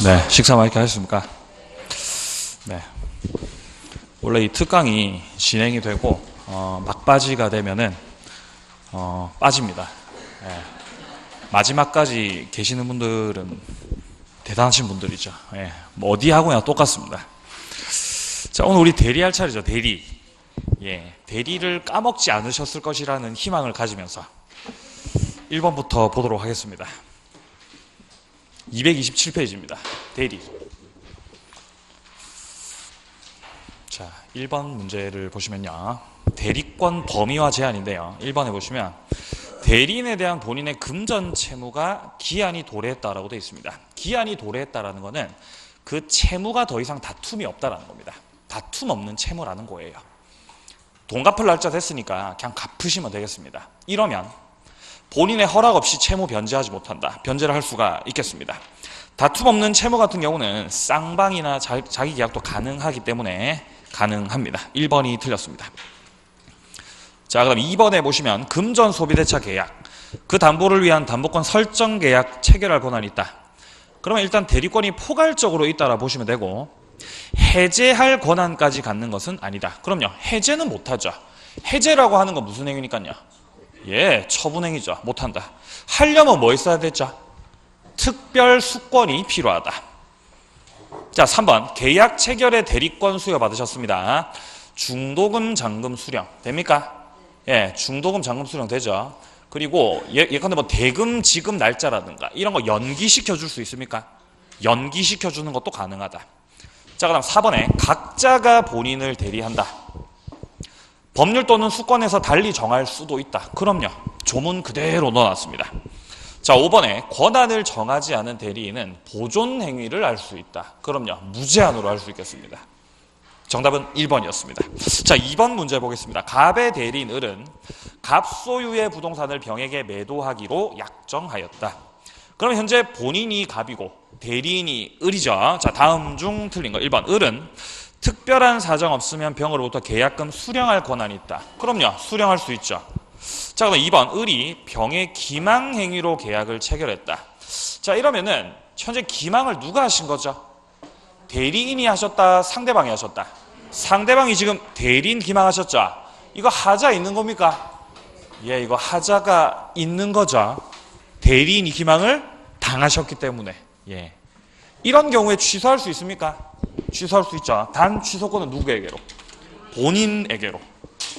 네, 식사 맛있게 하셨습니까? 네. 원래 이 특강이 진행이 되고, 막바지가 되면은, 빠집니다. 네. 마지막까지 계시는 분들은 대단하신 분들이죠. 네. 뭐 어디 하고나 똑같습니다. 자, 오늘 우리 대리할 차례죠, 대리. 예. 대리를 까먹지 않으셨을 것이라는 희망을 가지면서 1번부터 보도록 하겠습니다. 227페이지입니다. 대리. 자, 1번 문제를 보시면요. 대리권 범위와 제한인데요. 1번에 보시면 대리인에 대한 본인의 금전 채무가 기한이 도래했다라고 되어 있습니다. 기한이 도래했다라는 것은 그 채무가 더 이상 다툼이 없다라는 겁니다. 다툼 없는 채무라는 거예요. 돈 갚을 날짜 됐으니까 그냥 갚으시면 되겠습니다. 이러면 본인의 허락 없이 채무 변제하지 못한다. 변제를 할 수가 있겠습니다. 다툼 없는 채무 같은 경우는 쌍방이나 자기 계약도 가능하기 때문에 가능합니다. 1번이 틀렸습니다. 자, 그럼 2번에 보시면 금전 소비대차 계약, 그 담보를 위한 담보권 설정 계약 체결할 권한이 있다. 그러면 일단 대리권이 포괄적으로 있다라 보시면 되고, 해제할 권한까지 갖는 것은 아니다. 그럼요, 해제는 못하죠. 해제라고 하는 건 무슨 행위니까요? 예, 처분행위죠. 못한다. 하려면 뭐 있어야 되죠? 특별 수권이 필요하다. 자, 3번 계약 체결의 대리권 수여받으셨습니다. 중도금 잔금 수령 됩니까? 예, 중도금 잔금 수령 되죠. 그리고 예컨대 뭐 대금 지급 날짜라든가 이런 거 연기시켜 줄 수 있습니까? 연기시켜 주는 것도 가능하다. 자, 그다음 4번에 각자가 본인을 대리한다. 법률 또는 수권에서 달리 정할 수도 있다. 그럼요. 조문 그대로 넣어놨습니다. 자, 5번에 권한을 정하지 않은 대리인은 보존 행위를 할 수 있다. 그럼요. 무제한으로 할 수 있겠습니다. 정답은 1번이었습니다. 자, 2번 문제 보겠습니다. 갑의 대리인 을은 갑 소유의 부동산을 병에게 매도하기로 약정하였다. 그럼 현재 본인이 갑이고 대리인이 을이죠. 자, 다음 중 틀린 거 1번. 을은 특별한 사정 없으면 병으로부터 계약금 수령할 권한이 있다. 그럼요. 수령할 수 있죠. 자, 그럼 2번. 을이 병의 기망 행위로 계약을 체결했다. 자, 이러면은 현재 기망을 누가 하신 거죠? 대리인이 하셨다, 상대방이 하셨다? 상대방이 지금 대리인 기망하셨죠? 이거 하자 있는 겁니까? 예, 이거 하자가 있는 거죠. 대리인이 기망을 당하셨기 때문에. 예. 이런 경우에 취소할 수 있습니까? 취소할 수 있죠. 단 취소권은 누구에게로? 본인에게로.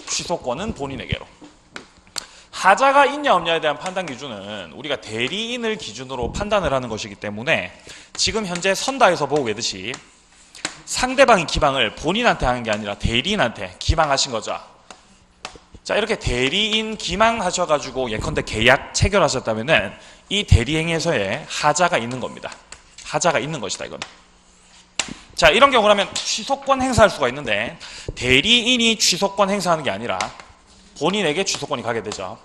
취소권은 본인에게로. 하자가 있냐 없냐에 대한 판단 기준은 우리가 대리인을 기준으로 판단을 하는 것이기 때문에 지금 현재 선다에서 보고 계듯이 상대방이 기망을 본인한테 하는 게 아니라 대리인한테 기망하신 거죠. 자, 이렇게 대리인 기망하셔가지고 예컨대 계약 체결하셨다면은 이 대리행위에서의 하자가 있는 겁니다. 하자가 있는 것이다, 이건. 자, 이런 경우라면 취소권 행사할 수가 있는데 대리인이 취소권 행사하는 게 아니라 본인에게 취소권이 가게 되죠.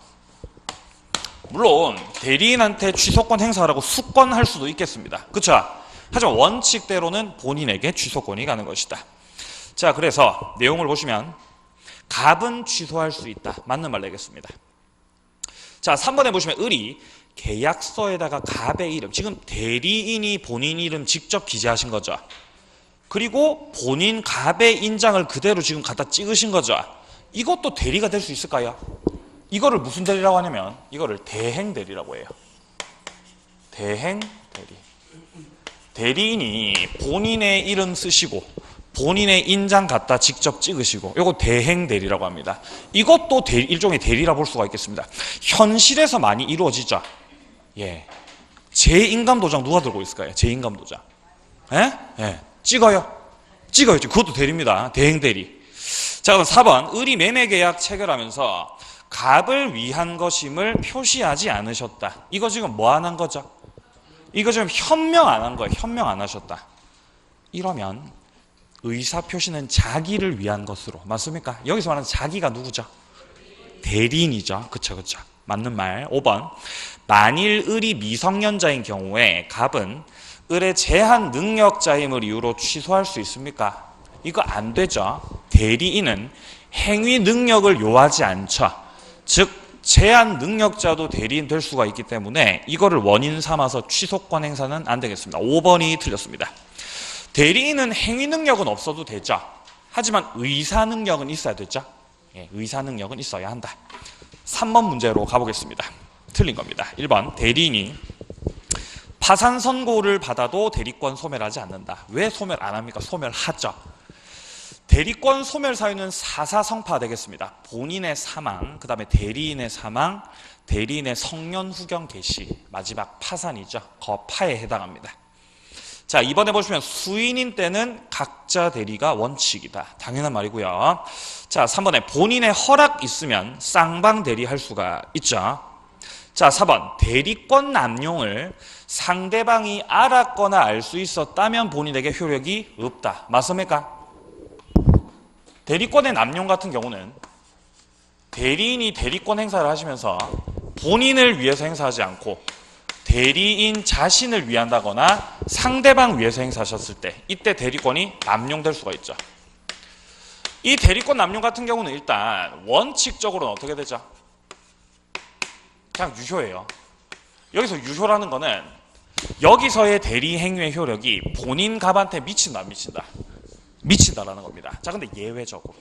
물론 대리인한테 취소권 행사하라고 수권할 수도 있겠습니다. 그렇죠? 하지만 원칙대로는 본인에게 취소권이 가는 것이다. 자, 그래서 내용을 보시면 갑은 취소할 수 있다. 맞는 말 내겠습니다. 자, 3번에 보시면 을이 계약서에다가 갑의 이름, 지금 대리인이 본인 이름 직접 기재하신 거죠. 그리고 본인 갑의 인장을 그대로 지금 갖다 찍으신 거죠. 이것도 대리가 될 수 있을까요? 이거를 무슨 대리라고 하냐면 이거를 대행 대리라고 해요. 대행 대리. 대리인이 본인의 이름 쓰시고 본인의 인장 갖다 직접 찍으시고 이거 대행 대리라고 합니다. 이것도 일종의 대리라 볼 수가 있겠습니다. 현실에서 많이 이루어지죠. 예. 제-인감 도장 누가 들고 있을까요? 제-인감 도장. 예? 예. 찍어요. 그것도 대리입니다. 대행 대리. 자, 그럼 4번. 을이 매매계약 체결하면서 갑을 위한 것임을 표시하지 않으셨다. 이거 지금 뭐 안 한 거죠? 이거 지금 현명 안 한 거예요. 현명 안 하셨다. 이러면 의사표시는 자기를 위한 것으로. 맞습니까? 여기서 말하는 자기가 누구죠? 대리인이죠. 그쵸. 맞는 말. 5번. 만일 을이 미성년자인 경우에 갑은 을의 제한 능력자임을 이유로 취소할 수 있습니까? 이거 안 되죠. 대리인은 행위 능력을 요하지 않죠. 즉 제한 능력자도 대리인 될 수가 있기 때문에 이거를 원인 삼아서 취소권 행사는 안 되겠습니다. 5번이 틀렸습니다. 대리인은 행위 능력은 없어도 되죠. 하지만 의사 능력은 있어야 되죠. 예, 의사 능력은 있어야 한다. 3번 문제로 가보겠습니다. 틀린 겁니다. 1번 대리인이 파산 선고를 받아도 대리권 소멸하지 않는다. 왜 소멸 안 합니까? 소멸하죠. 대리권 소멸 사유는 사사성파 되겠습니다. 본인의 사망, 그 다음에 대리인의 사망, 대리인의 성년 후견 개시, 마지막 파산이죠. 거파에 해당합니다. 자, 이번에 보시면 수인인 때는 각자 대리가 원칙이다. 당연한 말이고요. 자, 3번에 본인의 허락 있으면 쌍방 대리할 수가 있죠. 자, 4번 대리권 남용을 상대방이 알았거나 알 수 있었다면 본인에게 효력이 없다. 맞습니까? 대리권의 남용 같은 경우는 대리인이 대리권 행사를 하시면서 본인을 위해서 행사하지 않고 대리인 자신을 위한다거나 상대방 위해서 행사하셨을 때 이때 대리권이 남용될 수가 있죠. 이 대리권 남용 같은 경우는 일단 원칙적으로는 어떻게 되죠? 그냥 유효예요. 여기서 유효라는 거는 여기서의 대리 행위의 효력이 본인 갑한테 미친다 안 미친다? 미친다라는 겁니다. 자, 근데 예외적으로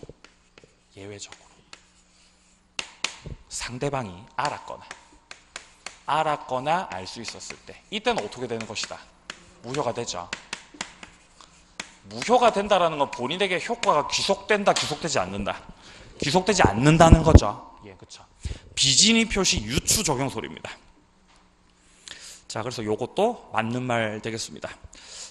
상대방이 알았거나 알 수 있었을 때 이때는 어떻게 되는 것이다? 무효가 되죠. 무효가 된다라는 건 본인에게 효과가 귀속된다, 귀속되지 않는다. 귀속되지 않는다는 거죠. 예, 그렇죠. 비진의 표시 유추 적용소리입니다. 자, 그래서 요것도 맞는 말 되겠습니다.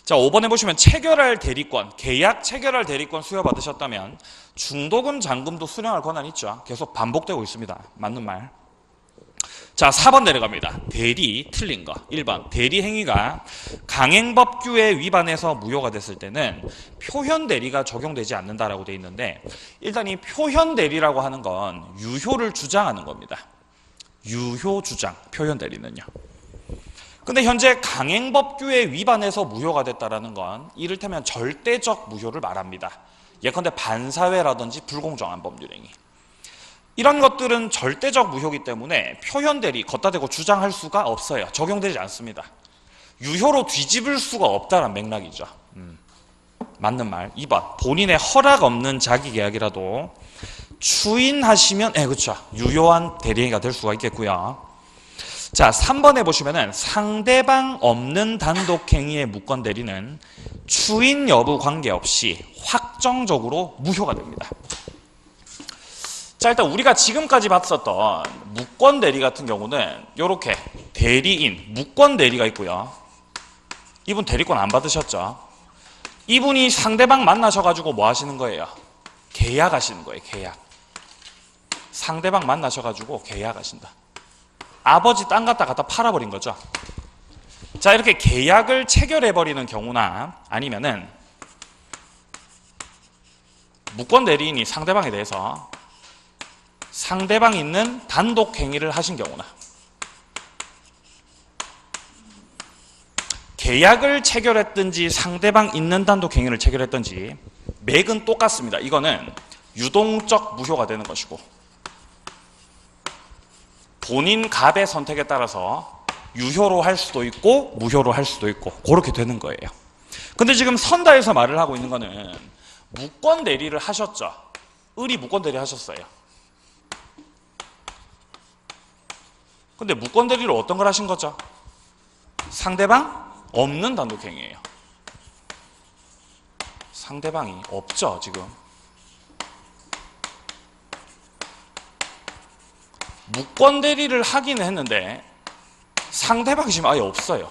자, 5번에 보시면 체결할 대리권, 계약 체결할 대리권 수여받으셨다면 중도금, 잔금도 수령할 권한이 있죠. 계속 반복되고 있습니다. 맞는 말. 자, 4번 내려갑니다. 대리 틀린 거. 1번 대리 행위가 강행법규에 위반해서 무효가 됐을 때는 표현 대리가 적용되지 않는다라고 되어 있는데 일단 이 표현 대리라고 하는 건 유효를 주장하는 겁니다. 유효 주장, 표현 대리는요. 근데 현재 강행법규에 위반해서 무효가 됐다라는 건 이를테면 절대적 무효를 말합니다. 예컨대 반사회라든지 불공정한 법률행위. 이런 것들은 절대적 무효이기 때문에 표현 대리 걷다 대고 주장할 수가 없어요. 적용되지 않습니다. 유효로 뒤집을 수가 없다는 맥락이죠. 맞는 말. 2번 본인의 허락 없는 자기계약이라도 추인하시면 그렇죠. 유효한 대리행위가 될 수가 있겠고요. 자, 3번에 보시면은 상대방 없는 단독행위의 무권 대리는 추인 여부 관계없이 확정적으로 무효가 됩니다. 자, 일단 우리가 지금까지 봤었던 무권 대리 같은 경우는 이렇게 대리인, 무권 대리가 있고요. 이분 대리권 안 받으셨죠? 이분이 상대방 만나셔가지고 뭐 하시는 거예요? 계약하시는 거예요, 계약. 상대방 만나셔가지고 계약하신다. 아버지 땅 갖다 팔아버린 거죠. 자, 이렇게 계약을 체결해버리는 경우나 아니면은 무권 대리인이 상대방에 대해서 상대방 있는 단독 행위를 하신 경우나 계약을 체결했든지 상대방 있는 단독 행위를 체결했든지 맥은 똑같습니다. 이거는 유동적 무효가 되는 것이고 본인 갑의 선택에 따라서 유효로 할 수도 있고 무효로 할 수도 있고 그렇게 되는 거예요. 근데 지금 선다에서 말을 하고 있는 거는 무권 대리를 하셨죠. 을이 무권 대리 하셨어요. 근데 무권 대리로 어떤 걸 하신 거죠? 상대방 없는 단독 행위예요. 상대방이 없죠, 지금. 무권 대리를 하기는 했는데 상대방이 지금 아예 없어요.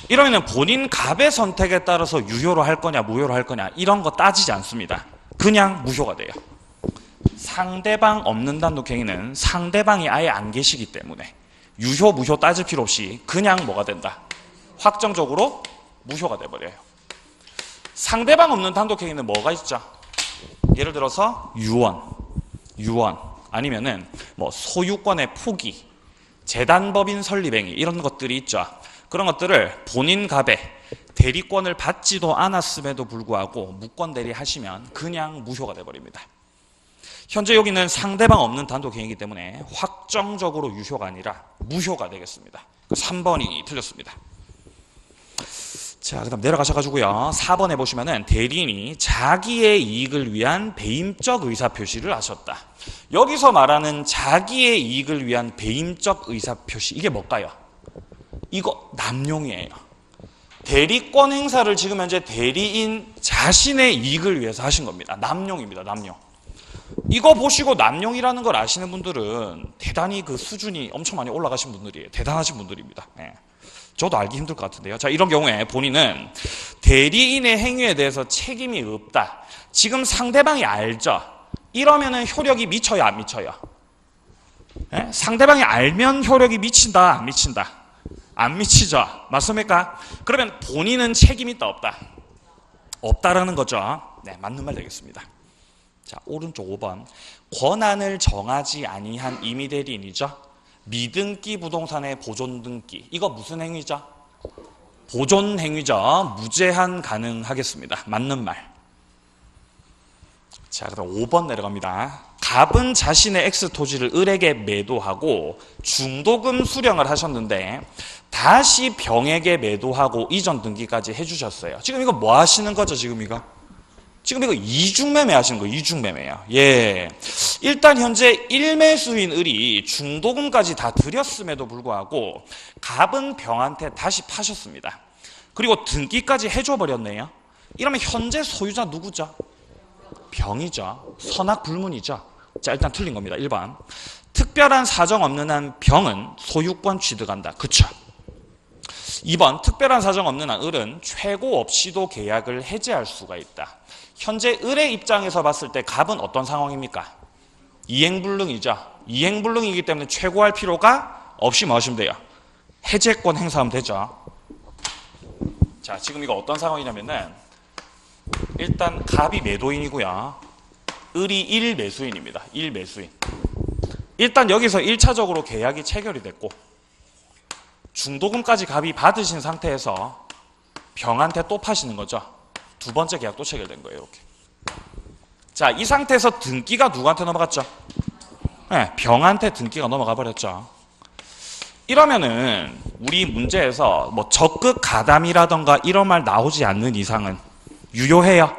이러면 본인 갑의 선택에 따라서 유효로 할 거냐 무효로 할 거냐 이런 거 따지지 않습니다. 그냥 무효가 돼요. 상대방 없는 단독 행위는 상대방이 아예 안 계시기 때문에 유효 무효 따질 필요 없이 그냥 뭐가 된다? 확정적으로 무효가 돼버려요. 상대방 없는 단독 행위는 뭐가 있죠? 예를 들어서 유언 아니면은 뭐 소유권의 포기, 재단법인 설립행위 이런 것들이 있죠. 그런 것들을 본인 갑에 대리권을 받지도 않았음에도 불구하고 무권 대리 하시면 그냥 무효가 돼버립니다. 현재 여기는 상대방 없는 단독행위이기 때문에 확정적으로 유효가 아니라 무효가 되겠습니다. 3번이 틀렸습니다. 자, 그 다음 내려가셔가지고요. 4번에 보시면은 대리인이 자기의 이익을 위한 배임적 의사표시를 하셨다. 여기서 말하는 자기의 이익을 위한 배임적 의사표시, 이게 뭘까요? 이거 남용이에요. 대리권 행사를 지금 현재 대리인 자신의 이익을 위해서 하신 겁니다. 남용입니다. 남용. 이거 보시고 남용이라는 걸 아시는 분들은 대단히 그 수준이 엄청 많이 올라가신 분들이에요. 대단하신 분들입니다. 네. 저도 알기 힘들 것 같은데요. 자, 이런 경우에 본인은 대리인의 행위에 대해서 책임이 없다. 지금 상대방이 알죠? 이러면은 효력이 미쳐요, 안 미쳐요? 네? 상대방이 알면 효력이 미친다, 안 미친다? 안 미치죠? 맞습니까? 그러면 본인은 책임이 있다, 없다? 없다라는 거죠. 네, 맞는 말 되겠습니다. 자, 오른쪽 5번. 권한을 정하지 아니한 임의대리인이죠. 미등기 부동산의 보존등기. 이거 무슨 행위죠? 보존 행위죠. 무제한 가능하겠습니다. 맞는 말. 자, 그럼 5번 내려갑니다. 갑은 자신의 X토지를 을에게 매도하고 중도금 수령을 하셨는데 다시 병에게 매도하고 이전 등기까지 해주셨어요. 지금 이거 뭐 하시는 거죠? 지금 이거 이중매매 하시는 거예요. 이중매매요. 예. 일단 현재 1매수인 을이 중도금까지 다 드렸음에도 불구하고 갑은 병한테 다시 파셨습니다. 그리고 등기까지 해줘 버렸네요. 이러면 현재 소유자 누구죠? 병이죠. 선악불문이죠. 자, 일단 틀린 겁니다. 1번. 특별한 사정 없는 한 병은 소유권 취득한다. 그쵸? 2번. 특별한 사정 없는 한 을은 최고 없이도 계약을 해지할 수가 있다. 현재 을의 입장에서 봤을 때 갑은 어떤 상황입니까? 이행불능이죠. 이행불능이기 때문에 최고할 필요가 없이 뭐 하시면 돼요? 해제권 행사하면 되죠. 자, 지금 이거 어떤 상황이냐면은 일단 갑이 매도인이고요. 을이 1매수인입니다. 1매수인. 일단 여기서 1차적으로 계약이 체결이 됐고 중도금까지 갑이 받으신 상태에서 병한테 또 파시는 거죠. 두 번째 계약 또 체결된 거예요. 이렇게. 자, 이 상태에서 등기가 누구한테 넘어갔죠? 네, 병한테 등기가 넘어가 버렸죠. 이러면은 우리 문제에서 뭐 적극 가담이라던가 이런 말 나오지 않는 이상은 유효해요?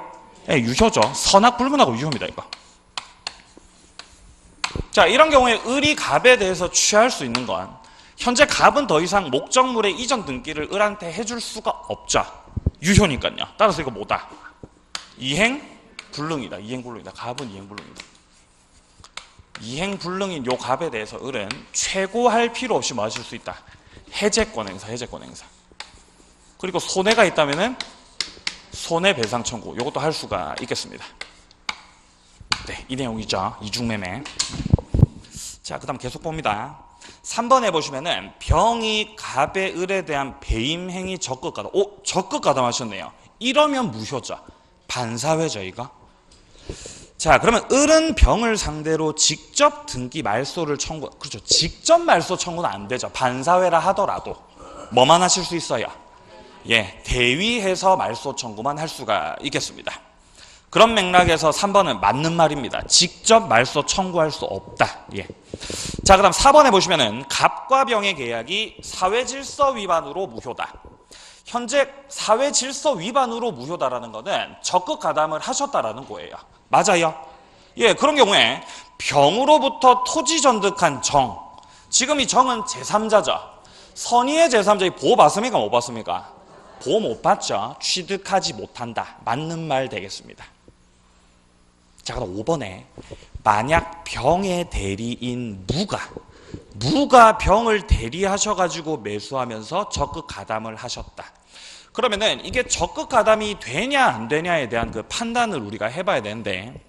네, 유효죠. 선악불문하고 유효입니다. 이거. 자, 이런 경우에 을이 갑에 대해서 취할 수 있는 건 현재 갑은 더 이상 목적물의 이전 등기를 을한테 해줄 수가 없죠. 유효니까요. 따라서 이거 뭐다? 이행불능이다. 이행불능이다. 갑은 이행불능이다. 이행불능인 요 갑에 대해서 을은 최고할 필요 없이 뭐 하실 수 있다? 해제권 행사, 해제권 행사. 그리고 손해가 있다면은 손해배상 청구. 요것도 할 수가 있겠습니다. 네, 이 내용이죠. 이중매매. 자, 그 다음 계속 봅니다. 3번에 보시면은 병이 갑의 을에 대한 배임행위 적극가담. 오, 적극가담 하셨네요. 이러면 무효죠. 반사회죠, 이거. 자, 그러면 을은 병을 상대로 직접 등기 말소를 청구. 그렇죠. 직접 말소 청구는 안 되죠. 반사회라 하더라도 뭐만 하실 수 있어요? 예, 대위해서 말소 청구만 할 수가 있겠습니다. 그런 맥락에서 3번은 맞는 말입니다. 직접 말소 청구할 수 없다. 예. 자, 그다음 4번에 보시면은 갑과 병의 계약이 사회질서 위반으로 무효다. 현재 사회질서 위반으로 무효다라는 것은 적극 가담을 하셨다라는 거예요. 맞아요? 예, 그런 경우에 병으로부터 토지 전득한 정. 지금 이 정은 제3자죠. 선의의 제3자의 보호 받습니까? 못 받습니까? 보호 못 받죠. 취득하지 못한다. 맞는 말 되겠습니다. 자, 그럼 5번에 만약 병의 대리인 무가 병을 대리하셔가지고 매수하면서 적극 가담을 하셨다. 그러면은 이게 적극 가담이 되냐 안 되냐에 대한 그 판단을 우리가 해봐야 되는데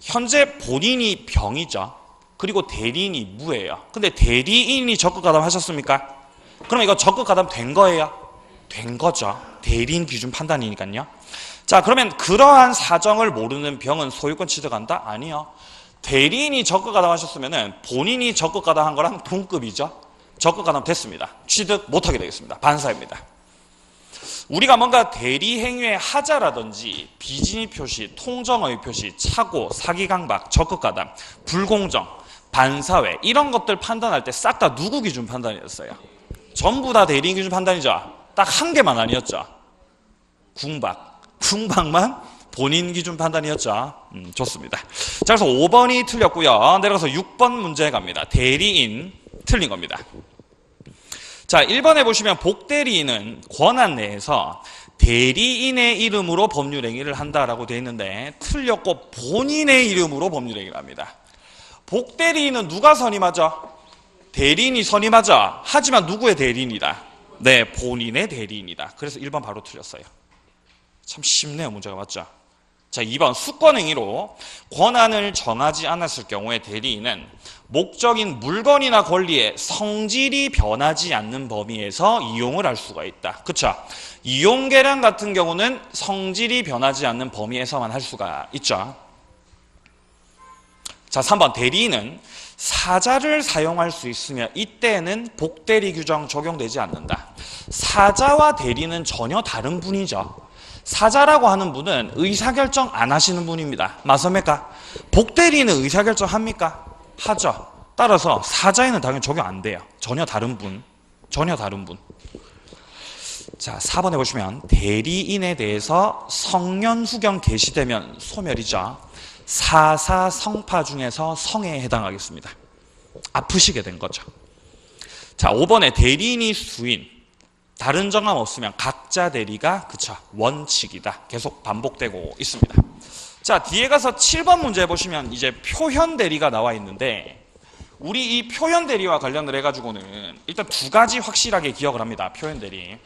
현재 본인이 병이죠. 그리고 대리인이 무예요. 근데 대리인이 적극 가담 하셨습니까? 그럼 이거 적극 가담 된 거예요? 된 거죠. 대리인 기준 판단이니까요. 자, 그러면 그러한 사정을 모르는 병은 소유권 취득한다? 아니요. 대리인이 적극 가담하셨으면 본인이 적극 가담한 거랑 동급이죠. 적극 가담 됐습니다. 취득 못하게 되겠습니다. 반사입니다. 우리가 뭔가 대리행위의 하자라든지 비진의 표시, 통정의 표시, 착오, 사기강박, 적극가담, 불공정, 반사회 이런 것들 판단할 때 싹 다 누구 기준 판단이었어요? 전부 다 대리인 기준 판단이죠. 딱 한 개만 아니었죠. 궁박만 본인 기준 판단이었죠. 좋습니다. 자, 그래서 5번이 틀렸고요. 내려가서 6번 문제 갑니다. 대리인 틀린 겁니다. 자, 1번에 보시면 복대리인은 권한 내에서 대리인의 이름으로 법률행위를 한다라고 되어 있는데 틀렸고 본인의 이름으로 법률행위를 합니다. 복대리인은 누가 선임하죠? 대리인이 선임하죠. 하지만 누구의 대리인이다? 네, 본인의 대리인이다. 그래서 1번 바로 틀렸어요. 참 쉽네요. 문제가 맞죠? 자, 2번 수권행위로 권한을 정하지 않았을 경우에 대리인은 목적인 물건이나 권리의 성질이 변하지 않는 범위에서 이용을 할 수가 있다. 그쵸? 이용계량 같은 경우는 성질이 변하지 않는 범위에서만 할 수가 있죠. 자, 3번 대리인은 사자를 사용할 수 있으며 이때는 복대리 규정 적용되지 않는다. 사자와 대리는 전혀 다른 분이죠. 사자라고 하는 분은 의사결정 안 하시는 분입니다. 맞습니까? 복대리는 의사결정 합니까? 하죠. 따라서 사자에는 당연히 적용 안 돼요. 전혀 다른 분. 자, 4번에 보시면 대리인에 대해서 성년후경 개시되면 소멸이죠. 사사성파 중에서 성에 해당하겠습니다. 아프시게 된 거죠. 자, 5번에 대리인이 수인, 다른 정함 없으면 각자 대리가 그쵸 원칙이다. 계속 반복되고 있습니다. 자, 뒤에 가서 7번 문제 보시면 이제 표현 대리가 나와 있는데 우리 이 표현 대리와 관련을 해가지고는 일단 두 가지 확실하게 기억을 합니다. 표현 대리.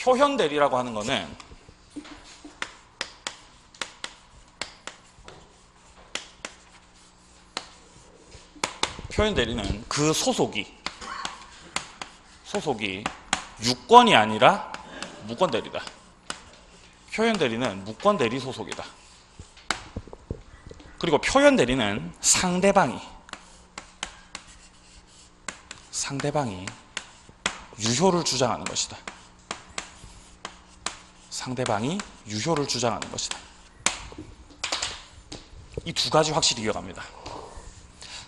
표현 대리라고 하는 거는 표현 대리는 그 소속이 유권이 아니라 무권 대리다. 표현 대리는 무권 대리 소속이다. 그리고 표현 대리는 상대방이 유효를 주장하는 것이다. 상대방이 유효를 주장하는 것이다. 이 두 가지 확실히 기억합니다.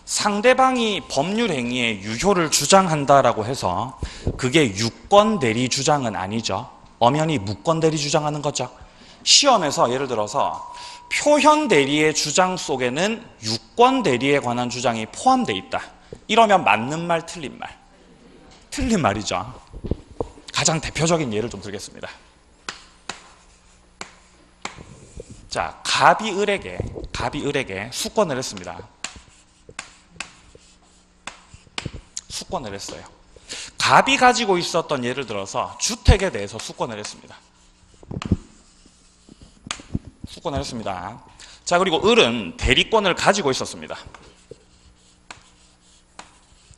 상대방이 법률 행위의 유효를 주장한다라고 해서 그게 유권 대리 주장은 아니죠. 엄연히 무권 대리 주장하는 거죠. 시험에서 예를 들어서 표현 대리의 주장 속에는 유권 대리에 관한 주장이 포함되어 있다. 이러면 맞는 말, 틀린 말? 틀린 말이죠. 가장 대표적인 예를 좀 들겠습니다. 자, 갑이 을에게 수권을 했습니다. 수권을 했어요. 갑이 가지고 있었던 예를 들어서 주택에 대해서 수권을 했습니다. 자, 그리고 을은 대리권을 가지고 있었습니다.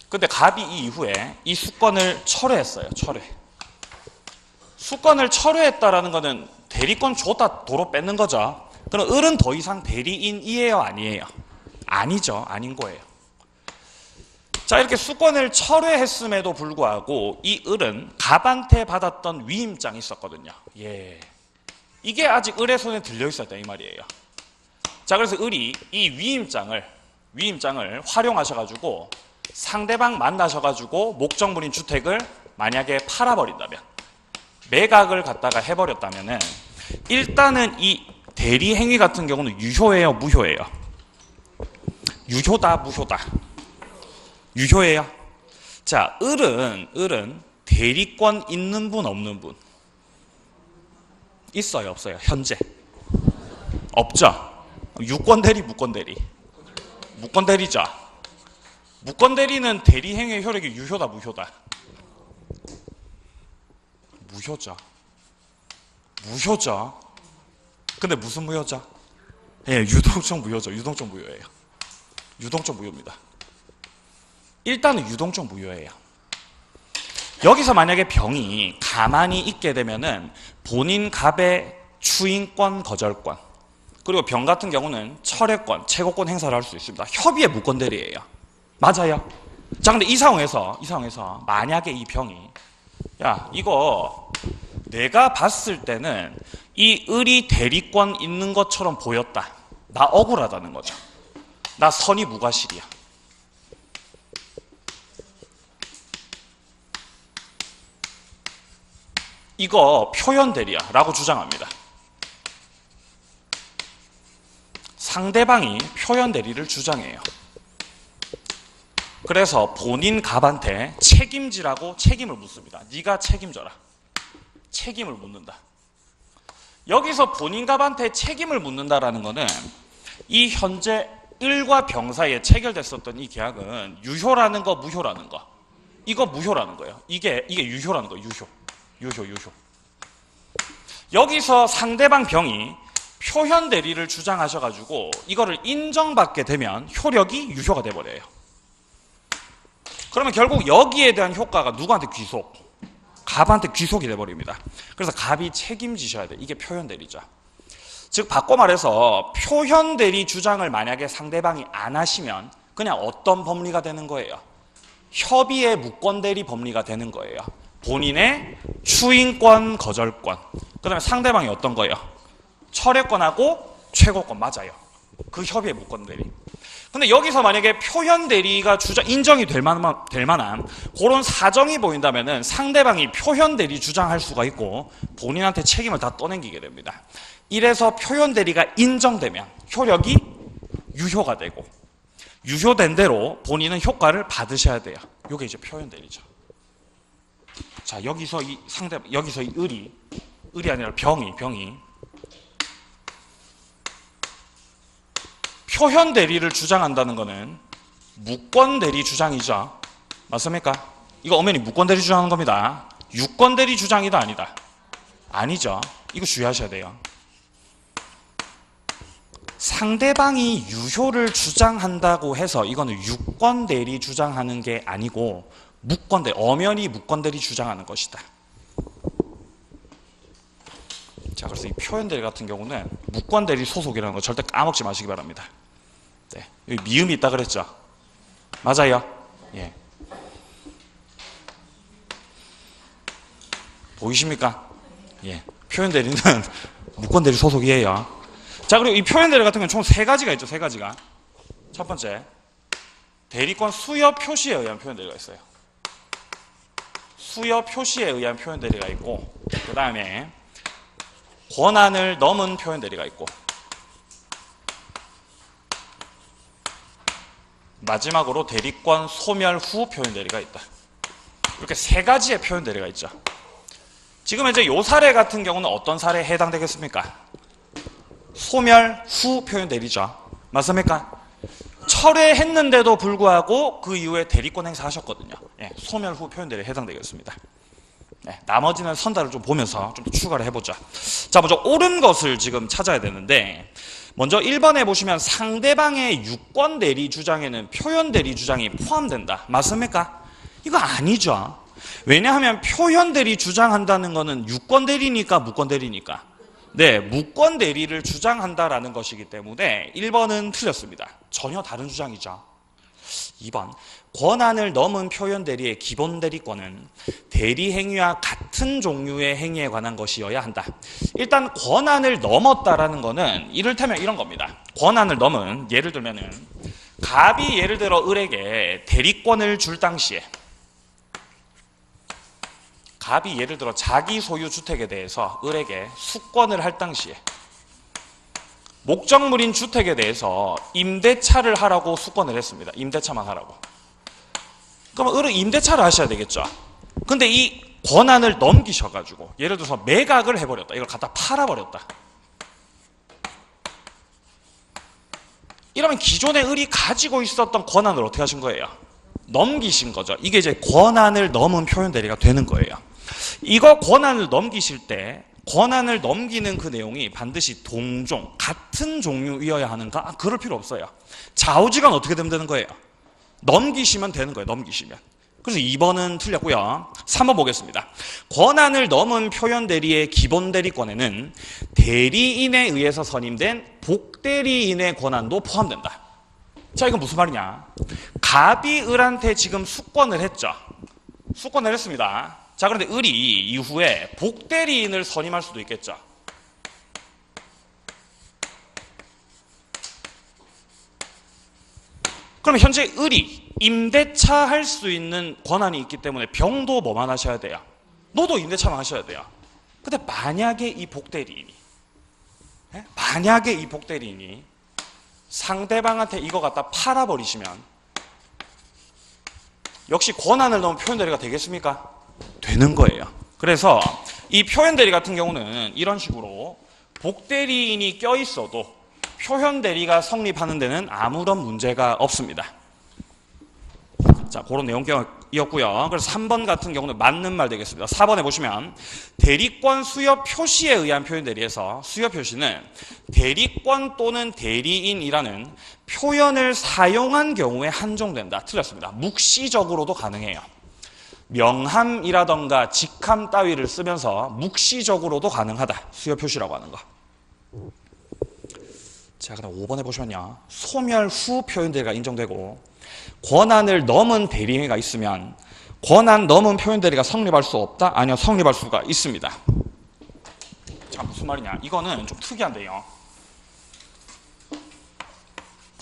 근데 갑이 이 이후에 이 수권을 철회했어요. 수권을 철회했다라는 거는 대리권 줬다 도로 뺏는 거죠. 그럼 을은 더 이상 대리인이에요, 아니에요? 아니죠. 아닌 거예요. 자, 이렇게 수권을 철회했음에도 불구하고 이 을은 갑한테 받았던 위임장이 있었거든요. 예, 이게 아직 을의 손에 들려 있었다 이 말이에요. 자, 그래서 을이 이 위임장을 활용하셔가지고 상대방 만나셔가지고 목적물인 주택을 만약에 팔아버린다면, 매각을 갖다가 해버렸다면은 일단은 이 대리 행위 같은 경우는 유효예요, 무효예요? 유효다, 무효다? 유효예요. 자, 을은 대리권 있는 분, 없는 분? 있어요, 없어요? 현재 없죠. 유권 대리, 무권 대리? 무권 대리죠. 무권 대리는 대리 행위의 효력이 유효다, 무효다? 무효죠. 근데 무슨 무효죠? 예, 유동적 무효죠. 유동적 무효예요. 유동적 무효입니다. 일단은 유동적 무효예요. 여기서 만약에 병이 가만히 있게 되면은 본인 갑의 추인권, 거절권, 그리고 병 같은 경우는 철회권, 채권권 행사를 할 수 있습니다. 협의의 무권 대리예요. 맞아요. 자, 근데 이 상황에서 만약에 이 병이, 야, 이거 내가 봤을 때는 이 을이 대리권 있는 것처럼 보였다. 나 억울하다는 거죠. 나 선이 무과실이야. 이거 표현대리야 라고 주장합니다. 상대방이 표현대리를 주장해요. 그래서 본인 갑한테 책임지라고 책임을 묻습니다. 네가 책임져라. 책임을 묻는다. 여기서 본인 갑한테 책임을 묻는다라는 것은 이 현재 을과 병 사이에 체결됐었던 이 계약은 유효라는 거, 무효라는 거. 이거 무효라는 거예요. 이게 유효라는 거예요. 유효. 여기서 상대방 병이 표현 대리를 주장하셔가지고 이거를 인정받게 되면 효력이 유효가 돼버려요. 그러면 결국 여기에 대한 효과가 누구한테 귀속? 갑한테 귀속이 돼버립니다. 그래서 갑이 책임지셔야 돼. 이게 표현 대리죠. 즉 바꿔 말해서 표현 대리 주장을 만약에 상대방이 안 하시면 그냥 어떤 법리가 되는 거예요? 협의의 무권 대리 법리가 되는 거예요. 본인의 추인권, 거절권. 그 다음에 상대방이 어떤 거예요? 철회권하고 최고권. 맞아요. 그 협의의 무권 대리. 근데 여기서 만약에 표현 대리가 인정이 될 만한 그런 사정이 보인다면은 상대방이 표현 대리 주장할 수가 있고 본인한테 책임을 다 떠넘기게 됩니다. 이래서 표현 대리가 인정되면 효력이 유효가 되고 유효된 대로 본인은 효과를 받으셔야 돼요. 이게 이제 표현 대리죠. 자, 여기서 이 을이 아니라 병이 표현 대리를 주장한다는 것은 무권 대리 주장이죠. 맞습니까? 이거 엄연히 무권 대리 주장하는 겁니다. 유권 대리 주장이다 아니다? 아니죠. 이거 주의하셔야 돼요. 상대방이 유효를 주장한다고 해서 이거는 유권 대리 주장하는 게 아니고 엄연히 무권 대리 주장하는 것이다. 자, 그래서 이 표현 대리 같은 경우는 무권 대리 소속이라는 거 절대 까먹지 마시기 바랍니다. 네, 여기 미음이 있다 그랬죠? 맞아요. 예. 보이십니까? 예. 표현 대리는 무권 대리 소속이에요. 자, 그리고 이 표현 대리 같은 경우는 총 3가지가 있죠. 3가지가. 첫 번째, 대리권 수여 표시에 의한 표현 대리가 있어요. 수여 표시에 의한 표현 대리가 있고, 그 다음에 권한을 넘은 표현 대리가 있고, 마지막으로 대리권 소멸 후 표현 대리가 있다. 이렇게 3가지의 표현 대리가 있죠. 지금 이제 요 사례 같은 경우는 어떤 사례에 해당되겠습니까? 소멸 후 표현 대리죠. 맞습니까? 철회했는데도 불구하고 그 이후에 대리권 행사하셨거든요. 예, 소멸 후 표현 대리에 해당되겠습니다. 네, 나머지는 선다를 좀 보면서 좀 더 추가를 해보자. 자, 먼저 옳은 것을 지금 찾아야 되는데, 먼저 1번에 보시면 상대방의 유권 대리 주장에는 표현 대리 주장이 포함된다. 맞습니까? 이거 아니죠. 왜냐하면 표현 대리 주장한다는 거는 유권 대리니까 무권 대리니까. 네, 무권 대리를 주장한다라는 것이기 때문에 1번은 틀렸습니다. 전혀 다른 주장이죠. 2번, 권한을 넘은 표현 대리의 기본 대리권은 대리 행위와 같은 종류의 행위에 관한 것이어야 한다. 일단 권한을 넘었다라는 거는 이를테면 이런 겁니다. 권한을 넘은, 예를 들면은 갑이 예를 들어 을에게 대리권을 줄 당시에, 갑이 예를 들어 자기 소유 주택에 대해서 을에게 수권을 할 당시에 목적물인 주택에 대해서 임대차를 하라고 수권을 했습니다. 임대차만 하라고. 그럼 을은 임대차를 하셔야 되겠죠. 근데 이 권한을 넘기셔가지고 예를 들어서 매각을 해버렸다. 이걸 갖다 팔아버렸다. 이러면 기존에 을이 가지고 있었던 권한을 어떻게 하신 거예요? 넘기신 거죠. 이게 이제 권한을 넘은 표현 대리가 되는 거예요. 이거 권한을 넘기실 때 권한을 넘기는 그 내용이 반드시 동종, 같은 종류이어야 하는가? 그럴 필요 없어요. 좌우지간 어떻게 되면 되는 거예요? 넘기시면 되는 거예요. 넘기시면. 그래서 2번은 틀렸고요. 3번 보겠습니다. 권한을 넘은 표현 대리의 기본 대리권에는 대리인에 의해서 선임된 복대리인의 권한도 포함된다. 자, 이건 무슨 말이냐? 갑이 을한테 지금 수권을 했죠. 수권을 했습니다. 자, 그런데 을이 이후에 복대리인을 선임할 수도 있겠죠. 그러면 현재 을이 임대차 할 수 있는 권한이 있기 때문에 병도 뭐만 하셔야 돼요? 너도 임대차만 하셔야 돼요. 근데 만약에 이 복대리인이 상대방한테 이거 갖다 팔아버리시면 역시 권한을 넣은 표현대리가 되겠습니까? 되는 거예요. 그래서 이 표현대리 같은 경우는 이런 식으로 복대리인이 껴있어도 표현대리가 성립하는 데는 아무런 문제가 없습니다. 자, 그런 내용이었고요. 그래서 3번 같은 경우는 맞는 말 되겠습니다. 4번에 보시면 대리권 수여 표시에 의한 표현대리에서 수여 표시는 대리권 또는 대리인이라는 표현을 사용한 경우에 한정된다. 틀렸습니다. 묵시적으로도 가능해요. 명함이라던가 직함 따위를 쓰면서 묵시적으로도 가능하다. 수여 표시라고 하는 거. 자, 그럼 5번에 보시면요. 소멸 후 표현대리가 인정되고 권한을 넘은 대리인이 있으면 권한 넘은 표현대리가 성립할 수 없다? 아니요, 성립할 수가 있습니다. 자, 무슨 말이냐? 이거는 좀 특이한데요.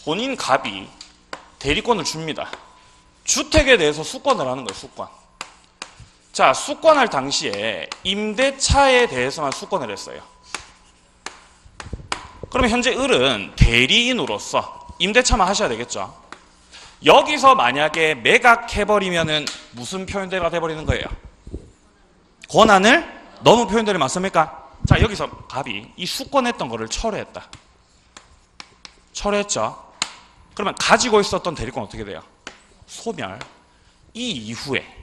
본인 갑이 대리권을 줍니다. 주택에 대해서 수권을 하는 거예요, 수권. 자, 수권할 당시에 임대차에 대해서만 수권을 했어요. 그러면 현재 을은 대리인으로서 임대차만 하셔야 되겠죠. 여기서 만약에 매각해버리면은 무슨 표현대리가 돼버리는 거예요? 권한을 넘은 표현대리 맞습니까? 자, 여기서 갑이 이 수권했던 거를 철회했다. 철회했죠. 그러면 가지고 있었던 대리권 어떻게 돼요? 소멸. 이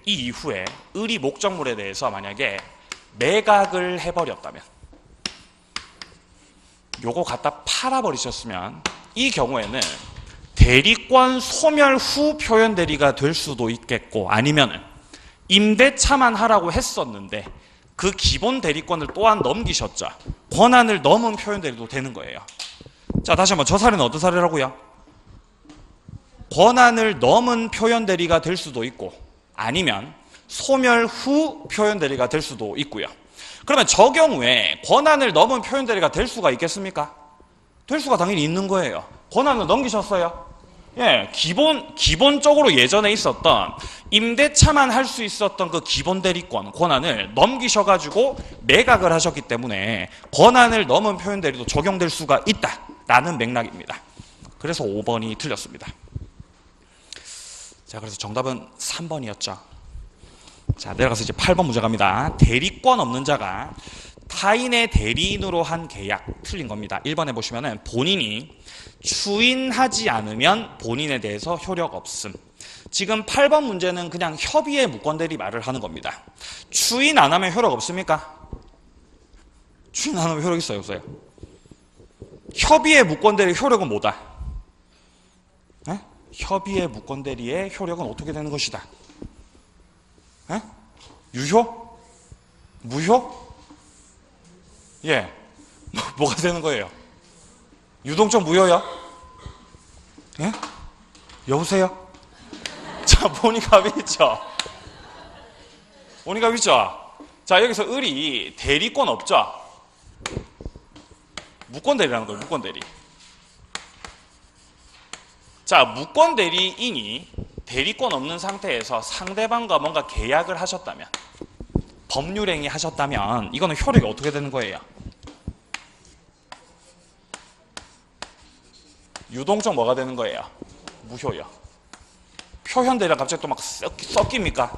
이후에 을이 목적물에 대해서 만약에 매각을 해버렸다면, 요거 갖다 팔아버리셨으면 이 경우에는 대리권 소멸 후 표현대리가 될 수도 있겠고, 아니면은 임대차만 하라고 했었는데 그 기본 대리권을 또한 넘기셨죠. 권한을 넘은 표현대리도 되는 거예요. 자, 다시 한번 저 사례는 어떤 사례라고요? 권한을 넘은 표현대리가 될 수도 있고, 아니면 소멸 후 표현대리가 될 수도 있고요. 그러면 저 경우에 권한을 넘은 표현대리가 될 수가 있겠습니까? 될 수가 당연히 있는 거예요. 권한을 넘기셨어요. 예, 기본적으로 예전에 있었던 임대차만 할 수 있었던 그 기본 대리권 권한을 넘기셔가지고 매각을 하셨기 때문에 권한을 넘은 표현대리도 적용될 수가 있다라는 맥락입니다. 그래서 5번이 틀렸습니다. 자, 그래서 정답은 3번이었죠. 자, 내려가서 이제 8번 문제 갑니다. 대리권 없는 자가 타인의 대리인으로 한 계약, 틀린 겁니다. 1번에 보시면은 본인이 추인하지 않으면 본인에 대해서 효력 없음. 지금 8번 문제는 그냥 협의의 무권대리 말을 하는 겁니다. 추인 안 하면 효력 없습니까? 추인 안 하면 효력 있어요, 없어요? 협의의 무권대리 효력은 뭐다? 에? 협의의 무권대리의 효력은 어떻게 되는 것이다? 에? 유효? 무효? 예. 뭐가 되는 거예요? 유동적 무효요? 예? 여보세요? 자, 본인 갑이 있죠? 본인 갑이 있죠? 자, 여기서 을이 대리권 없죠? 무권대리라는 거예요, 무권대리. 자, 무권대리인이 대리권 없는 상태에서 상대방과 뭔가 계약을 하셨다면, 법률행위 하셨다면 이거는 효력이 어떻게 되는 거예요? 유동적 뭐가 되는 거예요? 무효요. 표현대리랑 갑자기 또 막 섞입니까?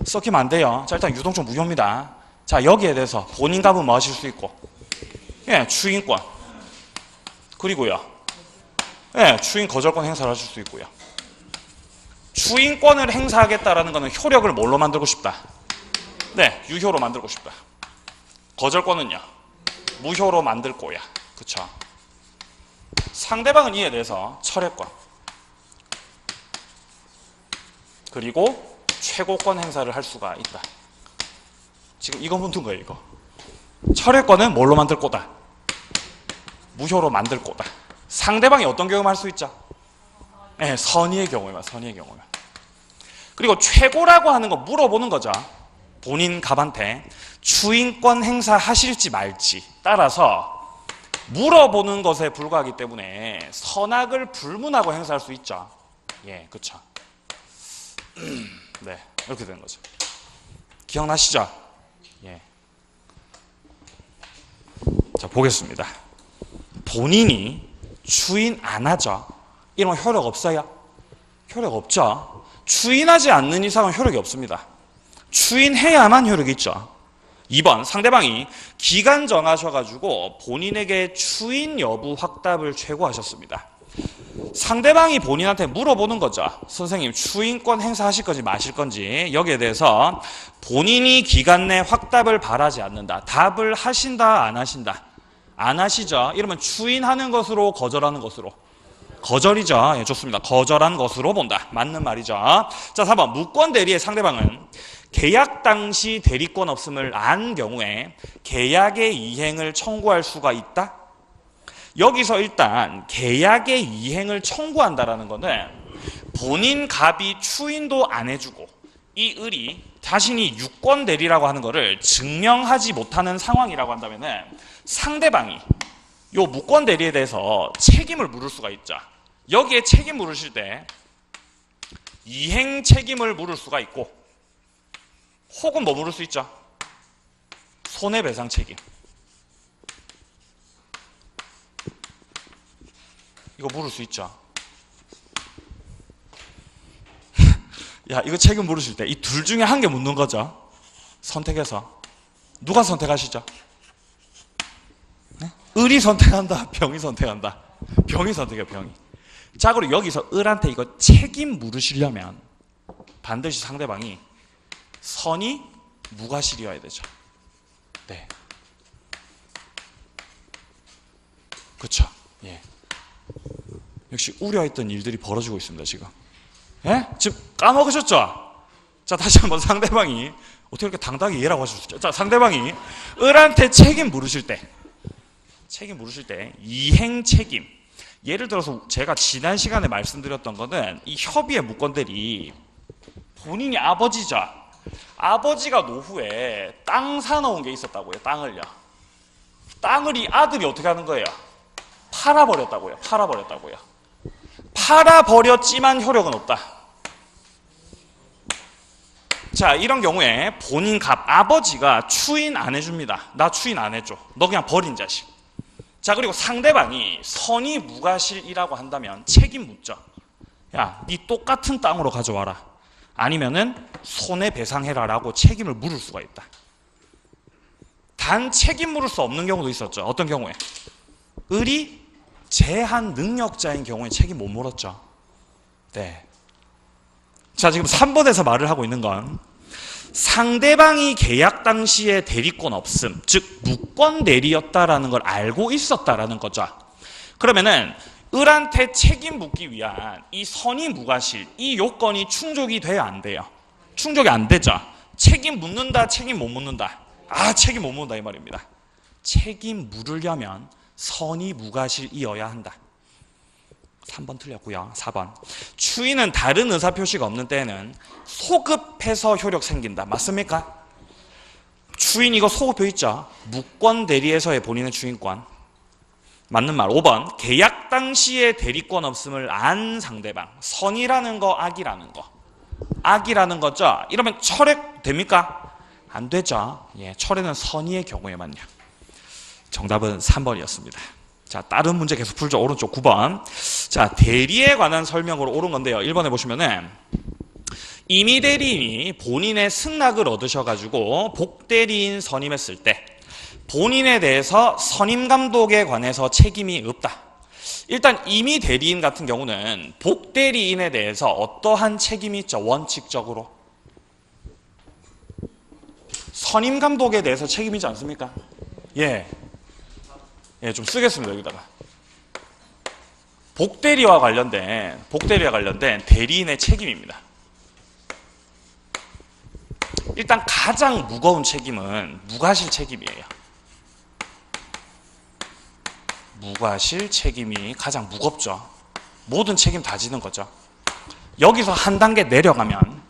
섞이면 안 돼요. 자, 일단 유동적 무효입니다. 자, 여기에 대해서 본인 갑은 뭐 하실 수 있고? 예, 추인권. 그리고요. 예, 추인 거절권 행사를 하실 수 있고요. 추인권을 행사하겠다라는 것은 효력을 뭘로 만들고 싶다? 네, 유효로 만들고 싶다. 거절권은요? 무효로 만들 거야. 그쵸? 상대방은 이에 대해서 철회권, 그리고 최고권 행사를 할 수가 있다. 지금 이거 묻은 거예요, 이거. 철회권은 뭘로 만들 거다? 무효로 만들 거다. 상대방이 어떤 경험을 할 수 있죠? 네, 선의의 경우에만, 선의의 경우에. 그리고 최고라고 하는 거 물어보는 거죠. 본인 갑한테 추인권 행사하실지 말지 따라서 물어보는 것에 불과하기 때문에 선악을 불문하고 행사할 수 있죠. 예, 그렇죠. 네, 이렇게 되는 거죠. 기억나시죠? 예. 자, 보겠습니다. 본인이 추인 안 하죠. 이러면 효력 없어요? 효력 없죠. 추인하지 않는 이상은 효력이 없습니다. 추인해야만 효력이 있죠. 2번, 상대방이 기간 정하셔가지고 본인에게 추인 여부 확답을 최고하셨습니다. 상대방이 본인한테 물어보는 거죠. 선생님, 추인권 행사하실 건지 마실 건지. 여기에 대해서 본인이 기간 내 확답을 바라지 않는다. 답을 하신다, 안 하신다? 안 하시죠. 이러면 추인하는 것으로, 거절하는 것으로? 거절이죠. 예, 좋습니다. 거절한 것으로 본다. 맞는 말이죠. 자, 3번. 무권 대리의 상대방은 계약 당시 대리권 없음을 안 경우에 계약의 이행을 청구할 수가 있다? 여기서 일단 계약의 이행을 청구한다라는 거는 본인 갑이 추인도 안 해주고 이 을이 자신이 유권 대리라고 하는 거를 증명하지 못하는 상황이라고 한다면은 상대방이 요 무권 대리에 대해서 책임을 물을 수가 있죠. 여기에 책임 물으실 때 이행 책임을 물을 수가 있고 혹은 뭐 물을 수 있죠? 손해배상 책임. 이거 물을 수 있죠. 야, 이거 책임 물으실 때 이 둘 중에 한 개 묻는 거죠. 선택해서. 누가 선택하시죠? 네? 을이 선택한다, 병이 선택한다. 병이 선택해요, 병이. 자, 그리고 여기서 을한테 이거 책임 물으시려면 반드시 상대방이 선이 무과실이어야 되죠. 네. 그쵸. 예. 역시 우려했던 일들이 벌어지고 있습니다, 지금. 예? 지금 까먹으셨죠? 자, 다시 한번 상대방이 어떻게 이렇게 당당히 얘라고 하실 수 있죠? 자, 상대방이 을한테 책임 물으실 때 이행 책임. 예를 들어서 제가 지난 시간에 말씀드렸던 거는 이 협의의 무권들이 본인이 아버지죠. 아버지가 노후에 땅 사놓은 게 있었다고요. 땅을요. 땅을 이 아들이 어떻게 하는 거예요? 팔아버렸다고요. 팔아버렸지만 효력은 없다. 자, 이런 경우에 본인 갑 아버지가 추인 안 해줍니다. 나 추인 안 해줘. 너 그냥 버린 자식. 자, 그리고 상대방이 선의 무과실이라고 한다면 책임 묻죠. 야, 네 똑같은 땅으로 가져와라. 아니면은 손해배상해라라고 책임을 물을 수가 있다. 단 책임 물을 수 없는 경우도 있었죠. 어떤 경우에? 을이 제한 능력자인 경우에 책임 못 물었죠. 네. 자, 지금 3번에서 말을 하고 있는 건 상대방이 계약 당시에 대리권 없음, 즉 무권 대리였다라는 걸 알고 있었다라는 거죠. 그러면은 을한테 책임 묻기 위한 이 선의 무과실, 이 요건이 충족이 돼야 안 돼요? 충족이 안 되죠. 책임 묻는다, 책임 못 묻는다. 아, 책임 못 묻는다 이 말입니다. 책임 물으려면 선의 무과실이어야 한다. 3번 틀렸고요. 4번. 추인은 다른 의사표시가 없는 때에는 소급해서 효력 생긴다. 맞습니까? 추인 이거 소급표 있죠? 무권 대리에서의 본인의 추인권. 맞는 말. 5번. 계약 당시에 대리권 없음을 안 상대방. 선이라는 거, 악이라는 거. 악이라는 거죠? 이러면 철회 됩니까? 안 되죠. 예, 철회는 선의의 경우에만요. 정답은 3번이었습니다. 자, 다른 문제 계속 풀죠. 오른쪽 9번. 자, 대리에 관한 설명으로 옳은 건데요. 1번에 보시면은 임의 대리인이 본인의 승낙을 얻으셔가지고 복대리인 선임했을 때 본인에 대해서 선임 감독에 관해서 책임이 없다. 일단 임의 대리인 같은 경우는 복대리인에 대해서 어떠한 책임이 있죠? 원칙적으로. 선임 감독에 대해서 책임이지 않습니까? 예. 예, 좀 쓰겠습니다, 여기다가. 복대리와 관련된 대리인의 책임입니다. 일단 가장 무거운 책임은 무과실 책임이에요. 무과실 책임이 가장 무겁죠. 모든 책임 다 지는 거죠. 여기서 한 단계 내려가면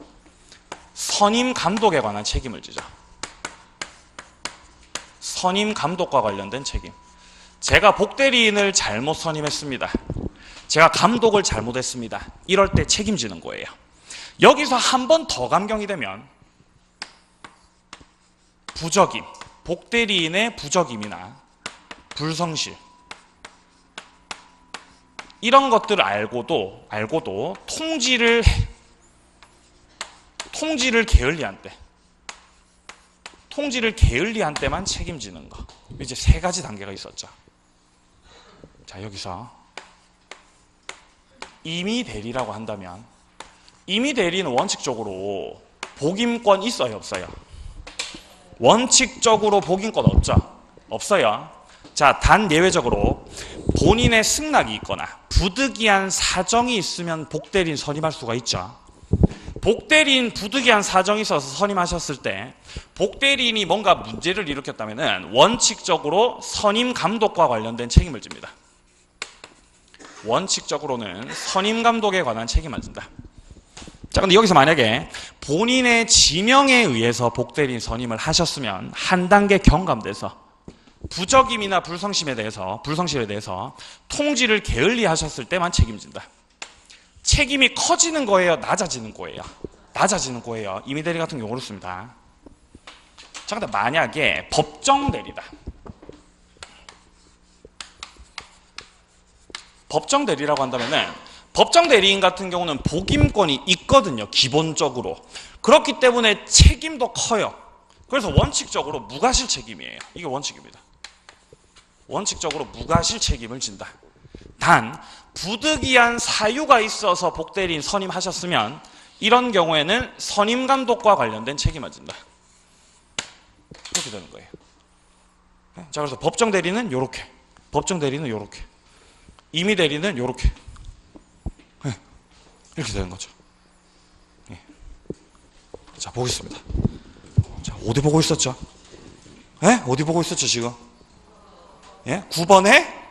선임 감독에 관한 책임을 지죠. 선임 감독과 관련된 책임. 제가 복대리인을 잘못 선임했습니다. 제가 감독을 잘못했습니다. 이럴 때 책임지는 거예요. 여기서 한 번 더 감경이 되면 부적임, 복대리인의 부적임이나 불성실 이런 것들을 알고도 통지를 게을리한 때만 책임지는 거. 이제 세 가지 단계가 있었죠. 자, 여기서 임의 대리라고 한다면 임의 대리는 원칙적으로 복임권 있어요, 없어요? 원칙적으로 복임권 없죠? 없어요. 자, 단 예외적으로 본인의 승낙이 있거나 부득이한 사정이 있으면 복대리인 선임할 수가 있죠. 복대리인 부득이한 사정이 있어서 선임하셨을 때 복대리인이 뭔가 문제를 일으켰다면 원칙적으로 선임 감독과 관련된 책임을 집니다. 원칙적으로는 선임 감독에 관한 책임을 진다. 자, 근데 여기서 만약에 본인의 지명에 의해서 복대리인 선임을 하셨으면 한 단계 경감돼서 부적임이나 불성실에 대해서 통지를 게을리 하셨을 때만 책임진다. 책임이 커지는 거예요? 낮아지는 거예요? 낮아지는 거예요. 임의 대리 같은 경우를 씁니다. 자, 근데 만약에 법정 대리다. 법정 대리라고 한다면은 법정 대리인 같은 경우는 복임권이 있거든요. 기본적으로. 그렇기 때문에 책임도 커요. 그래서 원칙적으로 무과실 책임이에요. 이게 원칙입니다. 원칙적으로 무과실 책임을 진다. 단 부득이한 사유가 있어서 복대리인 선임하셨으면 이런 경우에는 선임 감독과 관련된 책임을 진다. 이렇게 되는 거예요. 자, 그래서 법정 대리는 요렇게, 법정 대리는 요렇게, 임의 대리는 요렇게, 이렇게 되는 거죠. 자, 보겠습니다. 자, 어디 보고 있었죠? 어디 보고 있었죠, 지금? 9번에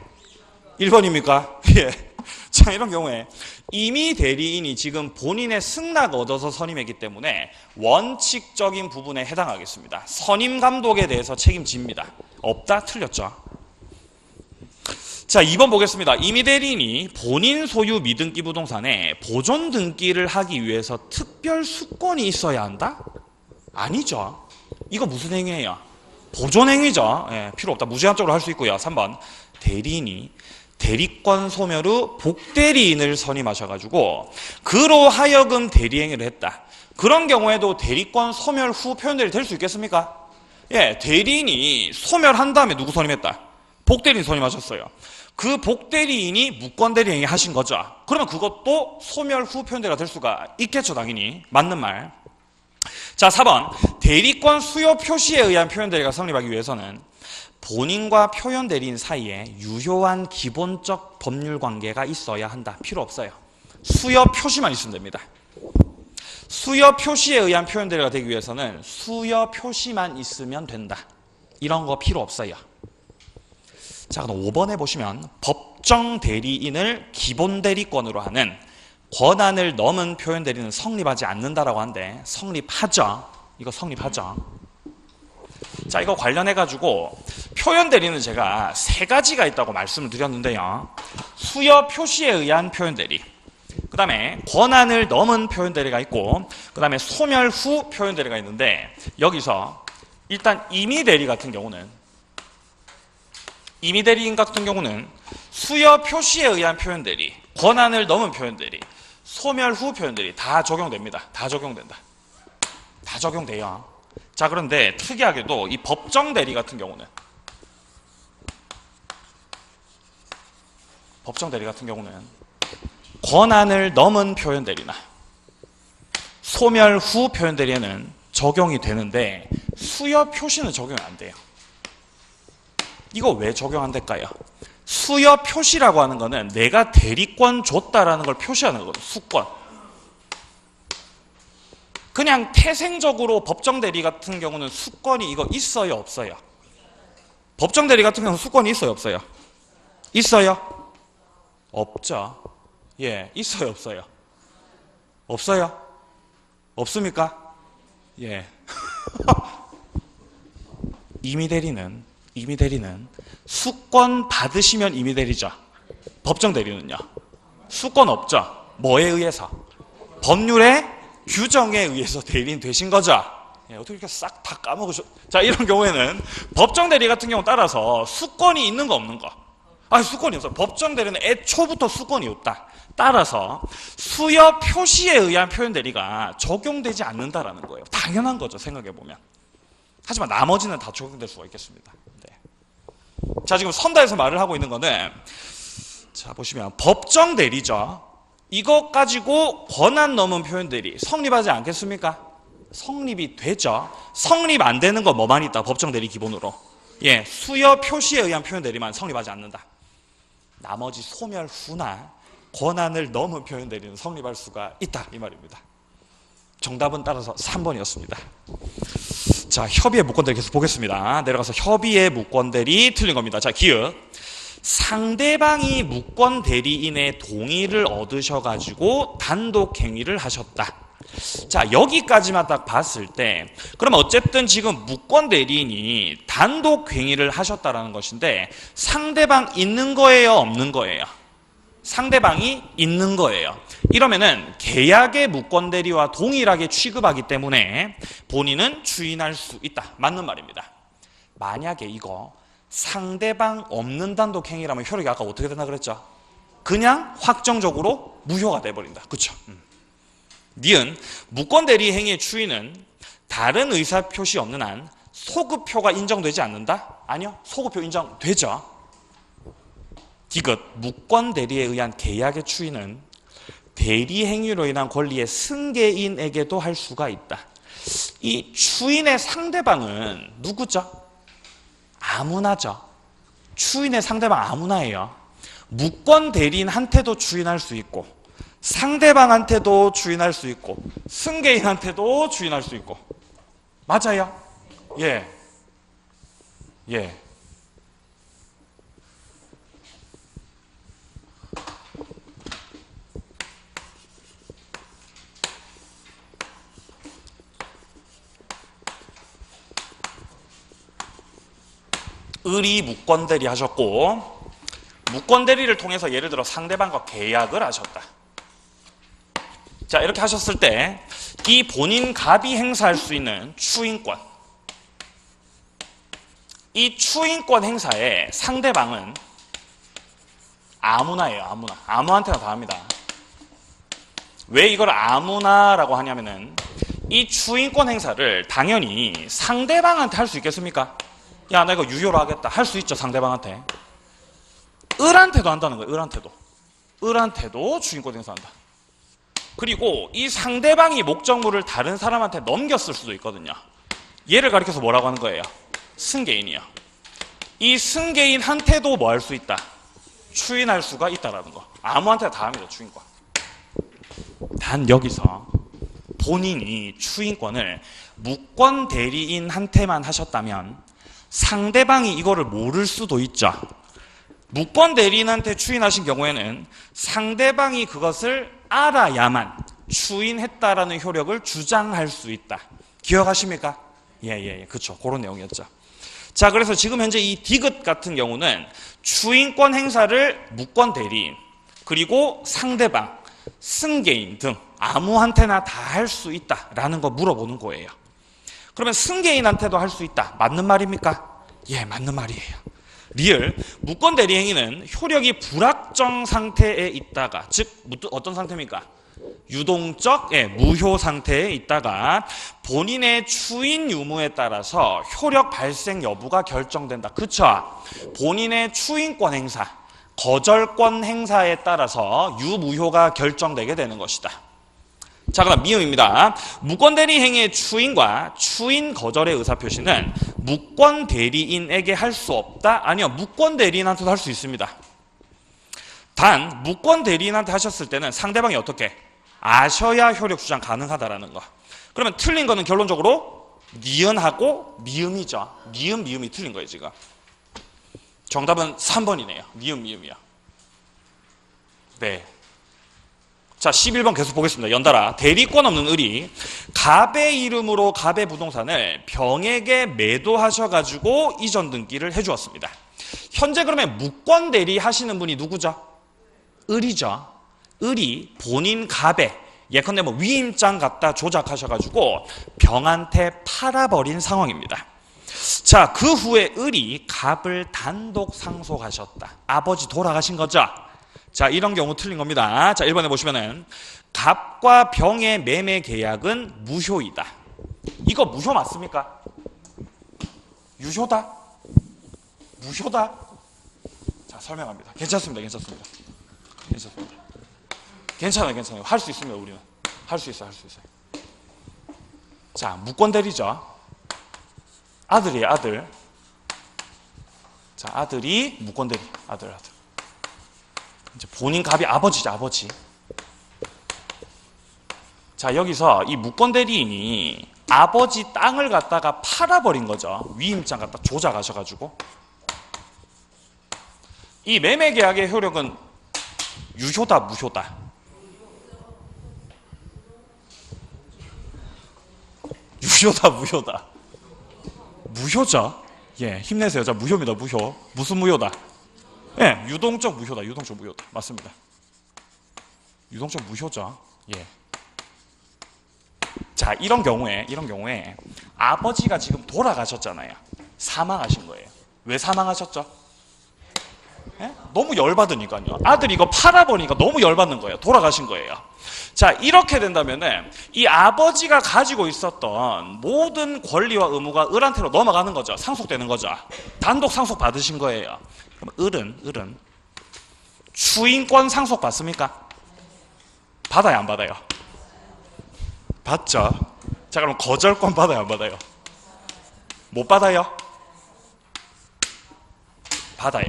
1번입니까? 예. 자, 이런 경우에 임의 대리인이 지금 본인의 승낙 얻어서 선임했기 때문에 원칙적인 부분에 해당하겠습니다. 선임 감독에 대해서 책임집니다. 없다? 틀렸죠? 자, 2번 보겠습니다. 임의 대리인이 본인 소유 미등기 부동산에 보존 등기를 하기 위해서 특별 수권이 있어야 한다? 아니죠. 이거 무슨 행위예요? 보존 행위죠. 필요 없다. 무제한적으로 할 수 있고요. 3번 대리인이 대리권 소멸 후 복대리인을 선임하셔가지고 그로 하여금 대리행위를 했다. 그런 경우에도 대리권 소멸 후 표현대리 될 수 있겠습니까? 대리인이 소멸한 다음에 누구 선임했다? 복대리인 선임하셨어요. 그 복대리인이 무권대리행위 하신 거죠. 그러면 그것도 소멸 후 표현대리가 될 수가 있겠죠. 당연히. 맞는 말. 자, 4번 대리권 수요 표시에 의한 표현대리가 성립하기 위해서는 본인과 표현대리인 사이에 유효한 기본적 법률 관계가 있어야 한다. 필요 없어요. 수요 표시만 있으면 됩니다. 수요 표시에 의한 표현대리가 되기 위해서는 수요 표시만 있으면 된다. 이런 거 필요 없어요. 자, 그럼 5번에 보시면 법정 대리인을 기본 대리권으로 하는 권한을 넘은 표현대리는 성립하지 않는다라고 하는데 성립하죠. 이거 성립하죠. 자, 이거 관련해가지고 표현대리는 제가 세 가지가 있다고 말씀을 드렸는데요. 수요 표시에 의한 표현대리, 그 다음에 권한을 넘은 표현대리가 있고, 그 다음에 소멸 후 표현대리가 있는데, 여기서 일단 임의대리 같은 경우는, 임의대리인 같은 경우는 수요 표시에 의한 표현대리, 권한을 넘은 표현대리, 소멸 후 표현대리 다 적용됩니다. 다 적용된다. 다 적용돼요. 자, 그런데 특이하게도 이 법정 대리 같은 경우는 권한을 넘은 표현 대리나 소멸 후 표현 대리에는 적용이 되는데 수요 표시는 적용이 안 돼요. 이거 왜 적용 안 될까요? 수요 표시라고 하는 거는 내가 대리권 줬다라는 걸 표시하는 거거든요. 수권. 그냥 태생적으로 법정 대리 같은 경우는 수권이 이거 있어요, 없어요? 법정 대리 같은 경우는 수권이 있어요, 없어요? 있어요? 없죠. 예, 있어요, 없어요? 없어요? 없습니까? 예. 임의대리는 수권 받으시면 임의대리죠. 법정 대리는요? 수권 없죠. 뭐에 의해서? 법률의 규정에 의해서 대리인 되신 거죠. 예, 어떻게 이렇게 싹 다 까먹으셔? 자, 이런 경우에는 법정 대리 같은 경우 따라서 수권이 있는 거 없는 거. 수권이 없어. 법정 대리는 애초부터 수권이 없다. 따라서 수여 표시에 의한 표현 대리가 적용되지 않는다라는 거예요. 당연한 거죠, 생각해 보면. 하지만 나머지는 다 적용될 수가 있겠습니다. 네. 자, 지금 선다에서 말을 하고 있는 거는, 자, 보시면 법정 대리죠. 이것 가지고 권한 넘은 표현 대리 성립하지 않겠습니까? 성립이 되죠. 성립 안 되는 거 뭐만 있다? 법정 대리 기본으로. 예, 수여 표시에 의한 표현 대리만 성립하지 않는다. 나머지 소멸 후나 권한을 넘은 표현 대리는 성립할 수가 있다, 이 말입니다. 정답은 따라서 3번이었습니다. 자, 협의의 무권대리 계속 보겠습니다. 내려가서 협의의 무권대리 틀린 겁니다. 자, 기억. 상대방이 무권대리인의 동의를 얻으셔가지고 단독행위를 하셨다. 자, 여기까지만 딱 봤을 때 그럼 어쨌든 지금 무권대리인이 단독행위를 하셨다라는 것인데 상대방 있는 거예요, 없는 거예요? 상대방이 있는 거예요. 이러면은 계약의 무권대리와 동일하게 취급하기 때문에 본인은 추인할 수 있다. 맞는 말입니다. 만약에 이거 상대방 없는 단독행위라면 효력이 아까 어떻게 된다 그랬죠? 그냥 확정적으로 무효가 돼버린다. 그쵸? 니은 무권대리 행위의 추인은 다른 의사표시 없는 한 소급표가 인정되지 않는다? 아니요. 소급표 인정되죠. 디귿 무권대리에 의한 계약의 추인은 대리 행위로 인한 권리의 승계인에게도 할 수가 있다. 이 추인의 상대방은 누구죠? 아무나죠. 추인의 상대방 아무나예요. 무권대리인한테도 추인할 수 있고 상대방한테도 추인할 수 있고 승계인한테도 추인할 수 있고 맞아요? 예. 예. 의리 무권대리 하셨고 무권대리를 통해서 예를 들어 상대방과 계약을 하셨다. 자, 이렇게 하셨을 때 이 본인 갑이 행사할 수 있는 추인권, 이 추인권 행사에 상대방은 아무나예요. 아무나. 아무한테나 다 합니다. 왜 이걸 아무나라고 하냐면은 이 추인권 행사를 당연히 상대방한테 할 수 있겠습니까? 야, 나 이거 유효로 하겠다. 할 수 있죠, 상대방한테. 을한테도 한다는 거예요, 을한테도. 을한테도 추인권 행사한다. 그리고 이 상대방이 목적물을 다른 사람한테 넘겼을 수도 있거든요. 얘를 가리켜서 뭐라고 하는 거예요? 승계인이요. 이 승계인한테도 뭐 할 수 있다? 추인할 수가 있다라는 거. 아무한테나 다 합니다, 추인권. 단 여기서 본인이 추인권을 무권 대리인한테만 하셨다면 상대방이 이거를 모를 수도 있죠. 무권 대리인한테 추인하신 경우에는 상대방이 그것을 알아야만 추인했다라는 효력을 주장할 수 있다. 기억하십니까? 예, 그렇죠. 그런 내용이었죠. 자, 그래서 지금 현재 이 디귿 같은 경우는 추인권 행사를 무권 대리인 그리고 상대방, 승계인 등 아무한테나 다 할 수 있다라는 거 물어보는 거예요. 그러면 승계인한테도 할 수 있다. 맞는 말입니까? 예, 맞는 말이에요. 리을 무권 대리 행위는 효력이 불확정 상태에 있다가, 즉 어떤 상태입니까? 유동적, 무효 상태에 있다가 본인의 추인 유무에 따라서 효력 발생 여부가 결정된다. 그쵸? 본인의 추인권 행사, 거절권 행사에 따라서 유무효가 결정되게 되는 것이다. 자, 그럼 미음입니다. 무권 대리 행위의 추인과 추인 거절의 의사표시는 무권 대리인에게 할 수 없다? 아니요, 무권 대리인한테도 할 수 있습니다. 단 무권 대리인한테 하셨을 때는 상대방이 어떻게 아셔야 효력 주장 가능하다라는 거. 그러면 틀린 거는 결론적으로 니은하고 미음이죠. 미음이 틀린 거예요, 지금. 정답은 3번이네요. 미음이요. 네. 자, 11번 계속 보겠습니다. 연달아. 대리권 없는 을이 갑의 이름으로 갑의 부동산을 병에게 매도하셔가지고 이전 등기를 해주었습니다. 현재 그러면 무권 대리 하시는 분이 누구죠? 을이죠. 을이 본인 갑에 예컨대 뭐 위임장 갖다 조작하셔가지고 병한테 팔아버린 상황입니다. 자, 그 후에 을이 갑을 단독 상속하셨다. 아버지 돌아가신 거죠? 자, 이런 경우 틀린 겁니다. 자, 1번에 보시면은 갑과 병의 매매 계약은 무효이다. 이거 무효 맞습니까? 유효다? 무효다? 자, 설명합니다. 괜찮습니다. 괜찮습니다. 괜찮아요. 할 수 있습니다. 우리는 할 수 있어요. 자, 무권 대리죠. 아들이에요, 아들. 자, 아들이 무권 대리. 아들. 이제 본인 갑이 아버지죠, 아버지. 자, 여기서 이 무권 대리인이 아버지 땅을 갖다가 팔아버린 거죠. 위임장 갖다 조작하셔가지고. 이 매매 계약의 효력은 유효다, 무효다? 유효다, 무효다? 무효죠? 예, 힘내세요. 자, 무효입니다, 무효. 무슨 무효다? 예, 유동적 무효다, 유동적 무효다. 맞습니다. 유동적 무효죠. 예. 자, 이런 경우에 아버지가 지금 돌아가셨잖아요. 사망하신 거예요. 왜 사망하셨죠? 예? 너무 열받으니까요. 아들이 이거 팔아버리니까 너무 열받는 거예요. 돌아가신 거예요. 자, 이렇게 된다면은 이 아버지가 가지고 있었던 모든 권리와 의무가 을한테로 넘어가는 거죠. 상속되는 거죠. 단독 상속 받으신 거예요. 그럼 을은 추인권 상속 받습니까? 받아요, 안 받아요? 받죠. 자, 그럼 거절권 받아요, 안 받아요? 못 받아요? 받아요.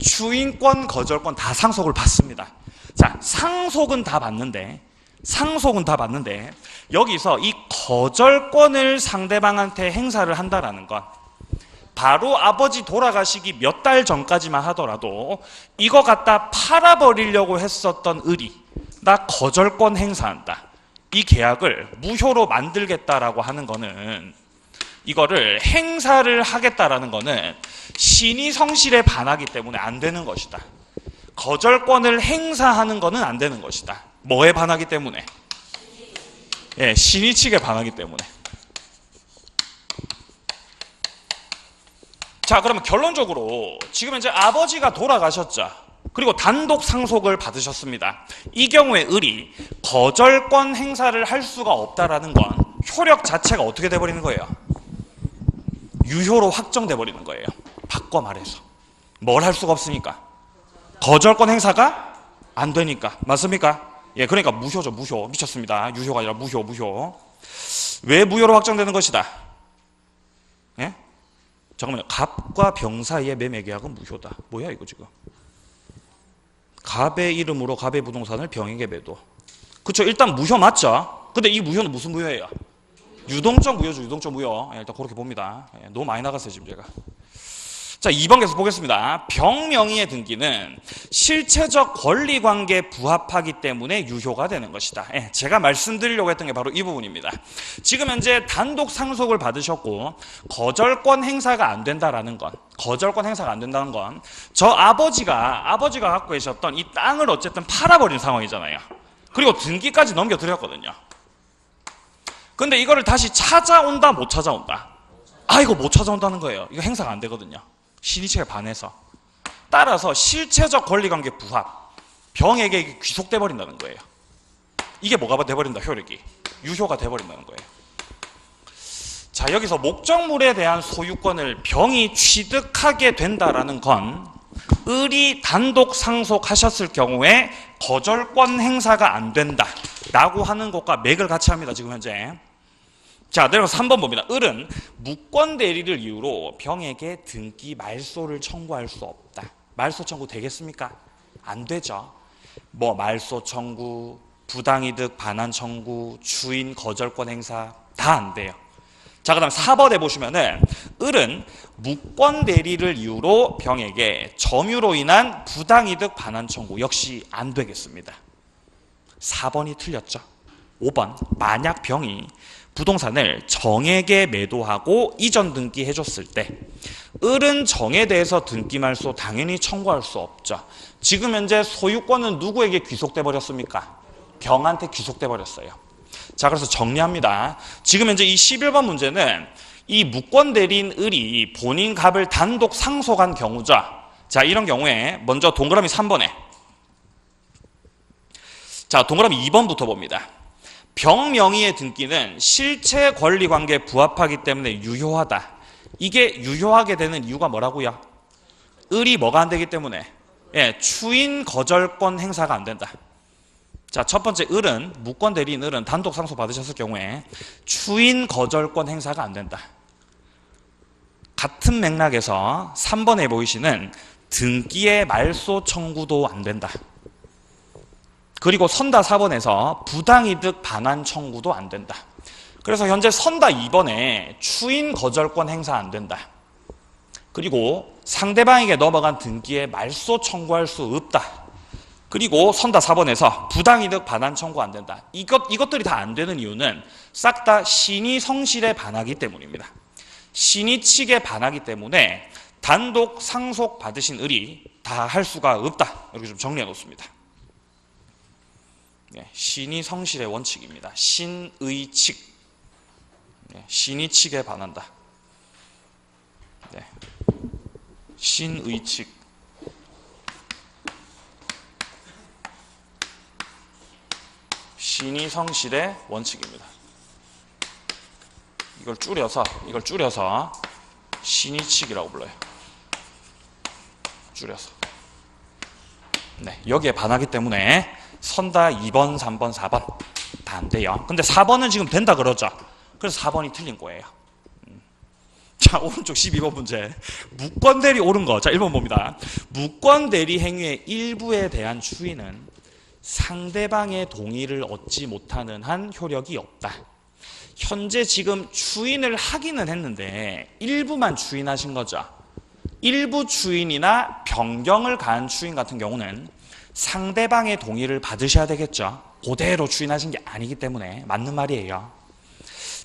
추인권, 거절권 다 상속을 받습니다. 자, 상속은 다 받는데 여기서 이 거절권을 상대방한테 행사를 한다라는 건 바로 아버지 돌아가시기 몇 달 전까지만 하더라도 이거 갖다 팔아버리려고 했었던 을이 나 거절권 행사한다. 이 계약을 무효로 만들겠다라고 하는 거는 이거를 행사를 하겠다라는 거는 신의 성실에 반하기 때문에 안 되는 것이다. 거절권을 행사하는 거는 안 되는 것이다. 뭐에 반하기 때문에? 예, 신의 측에 반하기 때문에. 자, 그러면 결론적으로 지금 이제 아버지가 돌아가셨죠. 그리고 단독 상속을 받으셨습니다. 이 경우에 을이 거절권 행사를 할 수가 없다라는 건 효력 자체가 어떻게 돼버리는 거예요? 유효로 확정돼 버리는 거예요. 바꿔 말해서 뭘 할 수가 없으니까 거절권 행사가 안 되니까. 맞습니까? 예, 그러니까 무효죠. 무효. 미쳤습니다. 유효가 아니라 무효. 왜 무효로 확정되는 것이다? 예? 잠깐만요. 갑과 병 사이의 매매 계약은 무효다. 뭐야 이거 지금? 갑의 이름으로 갑의 부동산을 병에게 매도. 그쵸? 일단 무효 맞죠? 근데 이 무효는 무슨 무효예요? 유동적 무효죠. 유동적 무효. 예, 일단 그렇게 봅니다. 예, 너무 많이 나갔어요 지금 제가. 자, 2번 계속 보겠습니다. 병 명의의 등기는 실체적 권리관계에 부합하기 때문에 유효가 되는 것이다. 예, 제가 말씀드리려고 했던 게 바로 이 부분입니다. 지금 현재 단독 상속을 받으셨고 거절권 행사가 안 된다는 건 저 아버지가 갖고 계셨던 이 땅을 어쨌든 팔아버린 상황이잖아요. 그리고 등기까지 넘겨드렸거든요. 근데 이거를 다시 찾아온다, 못 찾아온다? 아, 이거 못 찾아온다는 거예요. 이거 행사가 안 되거든요. 신의체에 반해서. 따라서 실체적 권리관계 부합, 병에게 이게 귀속돼 버린다는 거예요. 이게 뭐가 돼버린다? 효력이 유효가 돼버린다는 거예요. 자, 여기서 목적물에 대한 소유권을 병이 취득하게 된다라는 건 을이 단독 상속하셨을 경우에 거절권 행사가 안 된다라고 하는 것과 맥을 같이 합니다. 지금 현재. 자, 내려가서 3번 봅니다. 을은 무권 대리를 이유로 병에게 등기 말소를 청구할 수 없다. 말소 청구 되겠습니까? 안 되죠. 뭐 말소 청구, 부당이득 반환 청구, 주인 거절권 행사 다 안 돼요. 자, 그 다음 4번에 보시면은 을은 무권 대리를 이유로 병에게 점유로 인한 부당이득 반환 청구 역시 안 되겠습니다. 4번이 틀렸죠. 5번 만약 병이 부동산을 정에게 매도하고 이전 등기해줬을 때 을은 정에 대해서 등기 말소 당연히 청구할 수 없죠. 지금 현재 소유권은 누구에게 귀속돼 버렸습니까? 병한테 귀속돼 버렸어요. 자, 그래서 정리합니다. 지금 현재 이 11번 문제는 이 무권 대리인 을이 본인 값을 단독 상속한 경우죠. 자, 이런 경우에 먼저 동그라미 3번에, 자, 동그라미 2번부터 봅니다. 병 명의의 등기는 실체 권리 관계에 부합하기 때문에 유효하다. 이게 유효하게 되는 이유가 뭐라고요? 을이 뭐가 안 되기 때문에, 예, 추인 거절권 행사가 안 된다. 자, 첫 번째 을은, 무권 대리인 을은 단독 상속 받으셨을 경우에 추인 거절권 행사가 안 된다. 같은 맥락에서 3번에 보이시는 등기의 말소 청구도 안 된다. 그리고 선다 4번에서 부당이득 반환 청구도 안 된다. 그래서 현재 선다 2번에 추인 거절권 행사 안 된다. 그리고 상대방에게 넘어간 등기에 말소 청구할 수 없다. 그리고 선다 4번에서 부당이득 반환 청구 안 된다. 이것들이 다 안 되는 이유는 싹 다 신의 성실에 반하기 때문입니다. 신의 측에 반하기 때문에 단독 상속 받으신 을이 다 할 수가 없다. 이렇게 좀 정리해 놓습니다. 신의 성실의 원칙입니다. 신의 측, 신의 측에 반한다. 신의 측. 신의 성실의 원칙입니다. 이걸 줄여서 신의 측이라고 불러요. 줄여서. 네, 여기에 반하기 때문에 선다 2번, 3번, 4번 다 안 돼요. 근데 4번은 지금 된다 그러죠. 그래서 4번이 틀린 거예요. 자, 오른쪽 12번 문제. 무권 대리 옳은 거. 자, 1번 봅니다. 무권 대리 행위의 일부에 대한 추인은 상대방의 동의를 얻지 못하는 한 효력이 없다. 현재 지금 추인을 하기는 했는데 일부만 추인하신 거죠. 일부 추인이나 변경을 가한 추인 같은 경우는 상대방의 동의를 받으셔야 되겠죠. 그대로 추인하신 게 아니기 때문에 맞는 말이에요.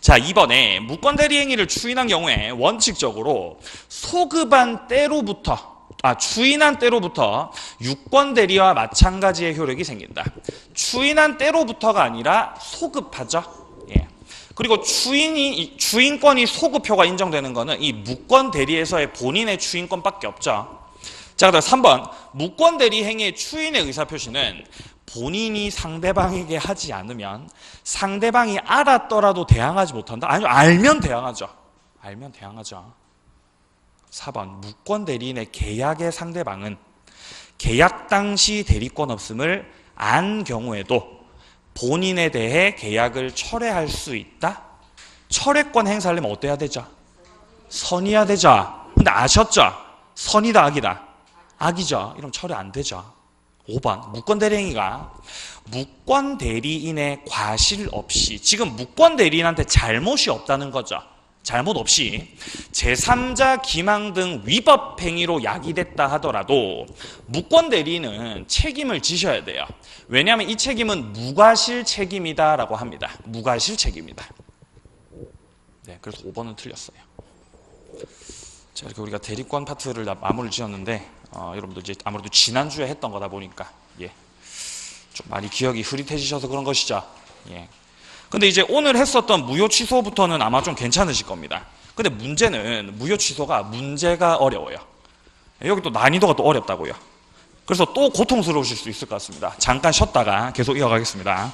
자, 2번에 무권 대리 행위를 추인한 경우에 원칙적으로 소급한 때로부터, 추인한 때로부터 유권 대리와 마찬가지의 효력이 생긴다. 추인한 때로부터가 아니라 소급하죠. 예. 그리고 추인권이 소급효가 인정되는 거는 이 무권 대리에서의 본인의 추인권밖에 없죠. 자, 그다음 3번. 무권 대리 행위의 추인의 의사표시는 본인이 상대방에게 하지 않으면 상대방이 알았더라도 대항하지 못한다. 아니면 알면 대항하죠. 알면 대항하죠. 4번. 무권 대리인의 계약의 상대방은 계약 당시 대리권 없음을 안 경우에도 본인에 대해 계약을 철회할 수 있다. 철회권 행사하려면 어때야 되죠? 선의해야 되죠. 근데 아셨죠? 선이다 악이다. 악이죠. 이러면 철회 안 되죠. 5번. 무권 대리 행위가 무권 대리인의 과실 없이, 지금 무권 대리인한테 잘못이 없다는 거죠. 잘못 없이 제3자 기망 등 위법 행위로 야기됐다 하더라도 무권 대리인은 책임을 지셔야 돼요. 왜냐하면 이 책임은 무과실 책임이다라고 합니다. 무과실 책임이다. 네, 그래서 5번은 틀렸어요. 자, 이렇게 우리가 대리권 파트를 마무리를 지었는데 여러분들 이제 아무래도 지난주에 했던 거다 보니까 좀 많이 기억이 흐릿해지셔서 그런 것이죠. 근데 이제 오늘 했었던 무효 취소부터는 아마 좀 괜찮으실 겁니다. 근데 문제는 무효 취소가 문제가 어려워요. 여기 또 난이도가 또 어렵다고요. 그래서 또 고통스러우실 수 있을 것 같습니다. 잠깐 쉬었다가 계속 이어가겠습니다.